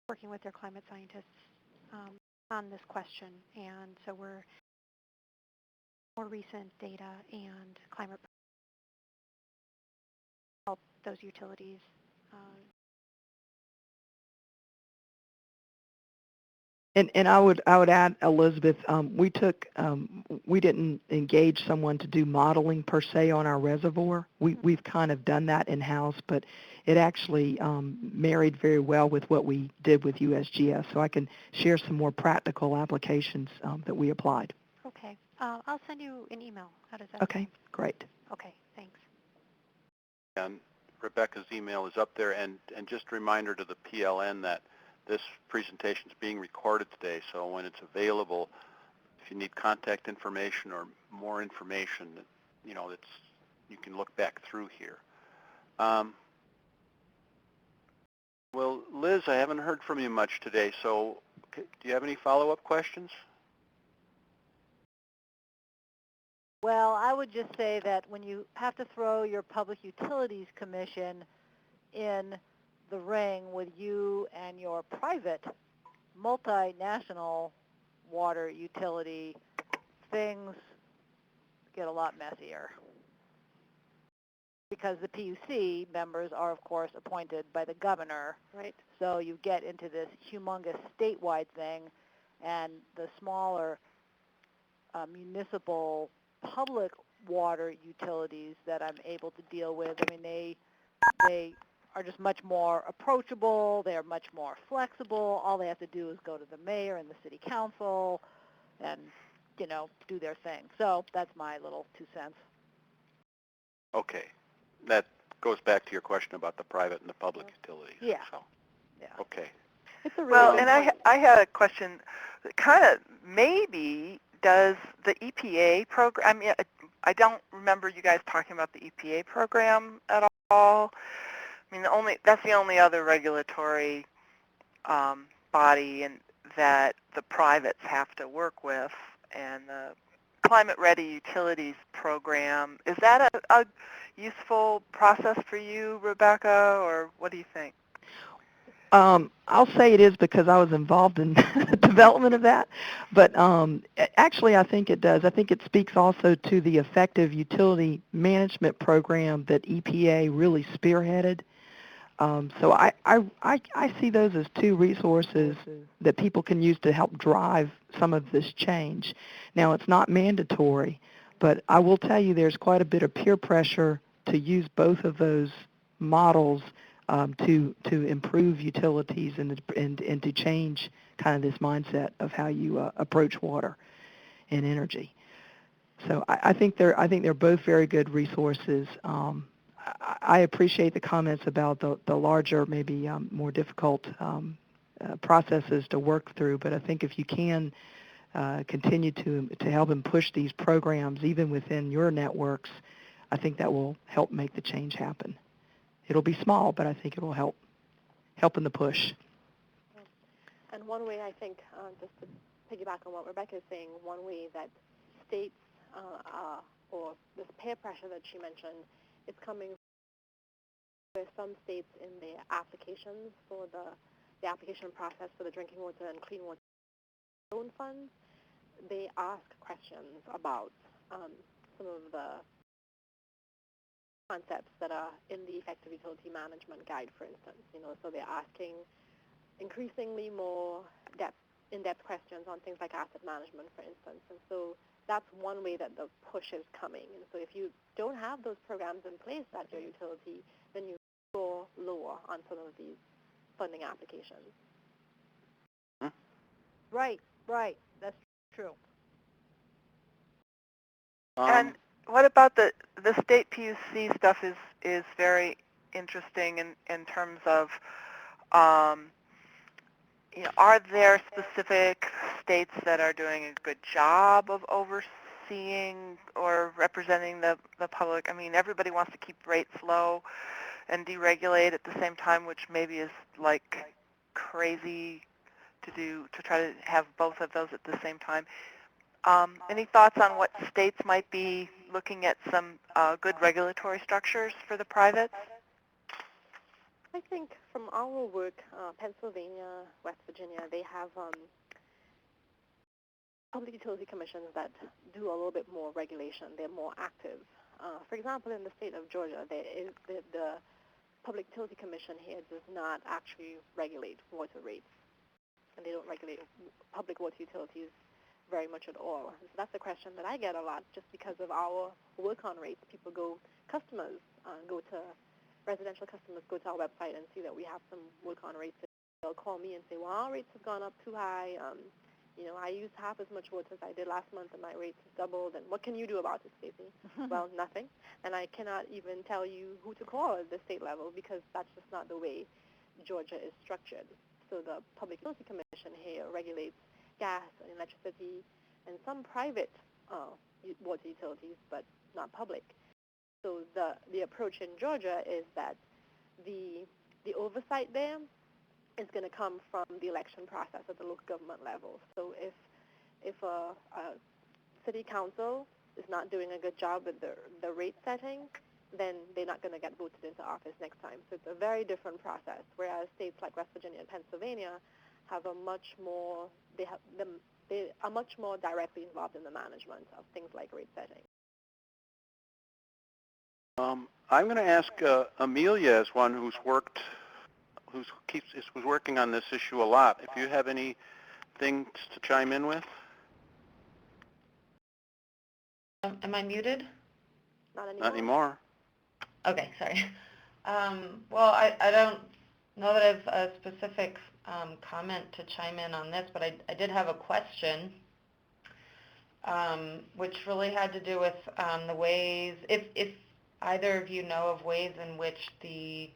working with their climate scientists on this question, and so we're more recent data and climate help those utilities. And I would add, Elizabeth, we didn't engage someone to do modeling per se on our reservoir. We've kind of done that in-house, but it actually married very well with what we did with USGS. So I can share some more practical applications that we applied. Okay. I'll send you an email. How does that Okay, sound? great. Okay, thanks. And Rebecca's email is up there, and just a reminder to the PLN that this presentation is being recorded today, so when it's available, if you need contact information or more information, it's you can look back through here. Well, Liz, I haven't heard from you much today, so do you have any follow-up questions? Well, I would just say that when you have to throw your Public Utilities Commission in the ring with you and your private multinational water utility, things get a lot messier. Because the PUC members are, of course, appointed by the governor. Right. So you get into this humongous statewide thing, and the smaller municipal public water utilities that I'm able to deal with, I mean, they are just much more approachable. They're much more flexible. All they have to do is go to the mayor and the city council and, you know, do their thing. So that's my little 2 cents. Okay. That goes back to your question about the private and the public utilities. Yeah. So, Yeah. okay. It's a really Well, good and point. I had a question. Kind of maybe does the EPA program? I mean, I don't remember you guys talking about the EPA program at all. I mean, that's the only other regulatory body that the privates have to work with, and the Climate Ready Utilities program. Is that a useful process for you, Rebecca, or what do you think? I'll say it is because I was involved in the development of that, but actually I think it does. I think it speaks also to the effective utility management program that EPA really spearheaded. So I see those as 2 resources that people can use to help drive some of this change. Now, it's not mandatory, but I will tell you there's quite a bit of peer pressure to use both of those models to improve utilities and to change kind of this mindset of how you approach water and energy. So I think they're both very good resources. I appreciate the comments about the larger, maybe more difficult processes to work through, but I think if you can continue to help and push these programs even within your networks, I think that will help make the change happen. It'll be small, but I think it will help in the push. And one way I think, just to piggyback on what Rebecca is saying, one way that states or this peer pressure that she mentioned, it's coming where some states in their applications for the application process for the drinking water and clean water loan funds, they ask questions about some of the concepts that are in the Effective Utility Management Guide, for instance. You know, so they're asking increasingly more in-depth questions on things like asset management, for instance. And so that's one way that the push is coming. And so if you don't have those programs in place at your utility, then you go lower on some of these funding applications. Right. That's true. And what about the state PUC stuff is very interesting in terms of, you know, are there specific states that are doing a good job of overseeing or representing the public? I mean, everybody wants to keep rates low and deregulate at the same time, which maybe is like crazy to try to have both of those at the same time. Any thoughts on what states might be looking at some good regulatory structures for the privates? I think from our work, Pennsylvania, West Virginia, they have public utility commissions that do a little bit more regulation. They're more active. For example, in the state of Georgia, the Public Utility Commission here does not actually regulate water rates, and they don't regulate public water utilities very much at all. And so that's a question that I get a lot just because of our work on rates. People residential customers go to our website and see that we have some work on rates. They'll call me and say, well, our rates have gone up too high. You know, I used half as much water as I did last month and my rates have doubled. And what can you do about it, Stacey? Well, nothing. And I cannot even tell you who to call at the state level because that's just not the way Georgia is structured. So the Public Utility Commission here regulates gas and electricity and some private water utilities, but not public. So the approach in Georgia is that the oversight there is going to come from the election process at the local government level. So if a city council is not doing a good job with the rate setting, then they're not going to get voted into office next time. So it's a very different process, whereas states like West Virginia and Pennsylvania have a much more, they are much more directly involved in the management of things like rate setting. I'm going to ask Amelia, as one who's working on this issue a lot, if you have any things to chime in with. Am I muted? Not anymore. Not anymore. Okay, sorry. Well, I don't know that I have a specific comment to chime in on this, but I did have a question, which really had to do with the ways, if either of you know of ways in which the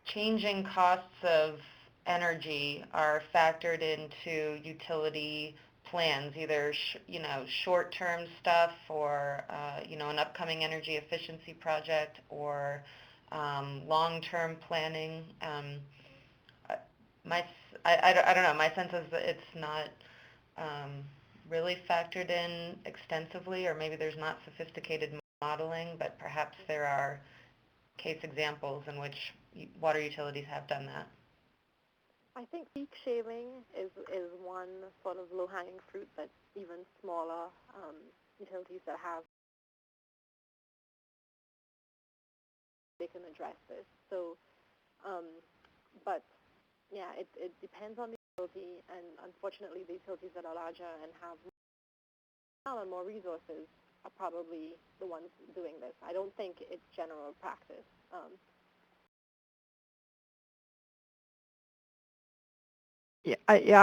changing costs of energy are factored into utility plans, either short-term stuff or an upcoming energy efficiency project, or long-term planning. I don't know. My sense is that it's not really factored in extensively, or maybe there's not sophisticated modeling, but perhaps there are case examples in which water utilities have done that. I think peak shaving is one sort of low-hanging fruit that even smaller utilities that have, they can address this. So, but yeah, it depends on the utility, and unfortunately the utilities that are larger and have more resources are probably the ones doing this. I don't think it's general practice. Yeah,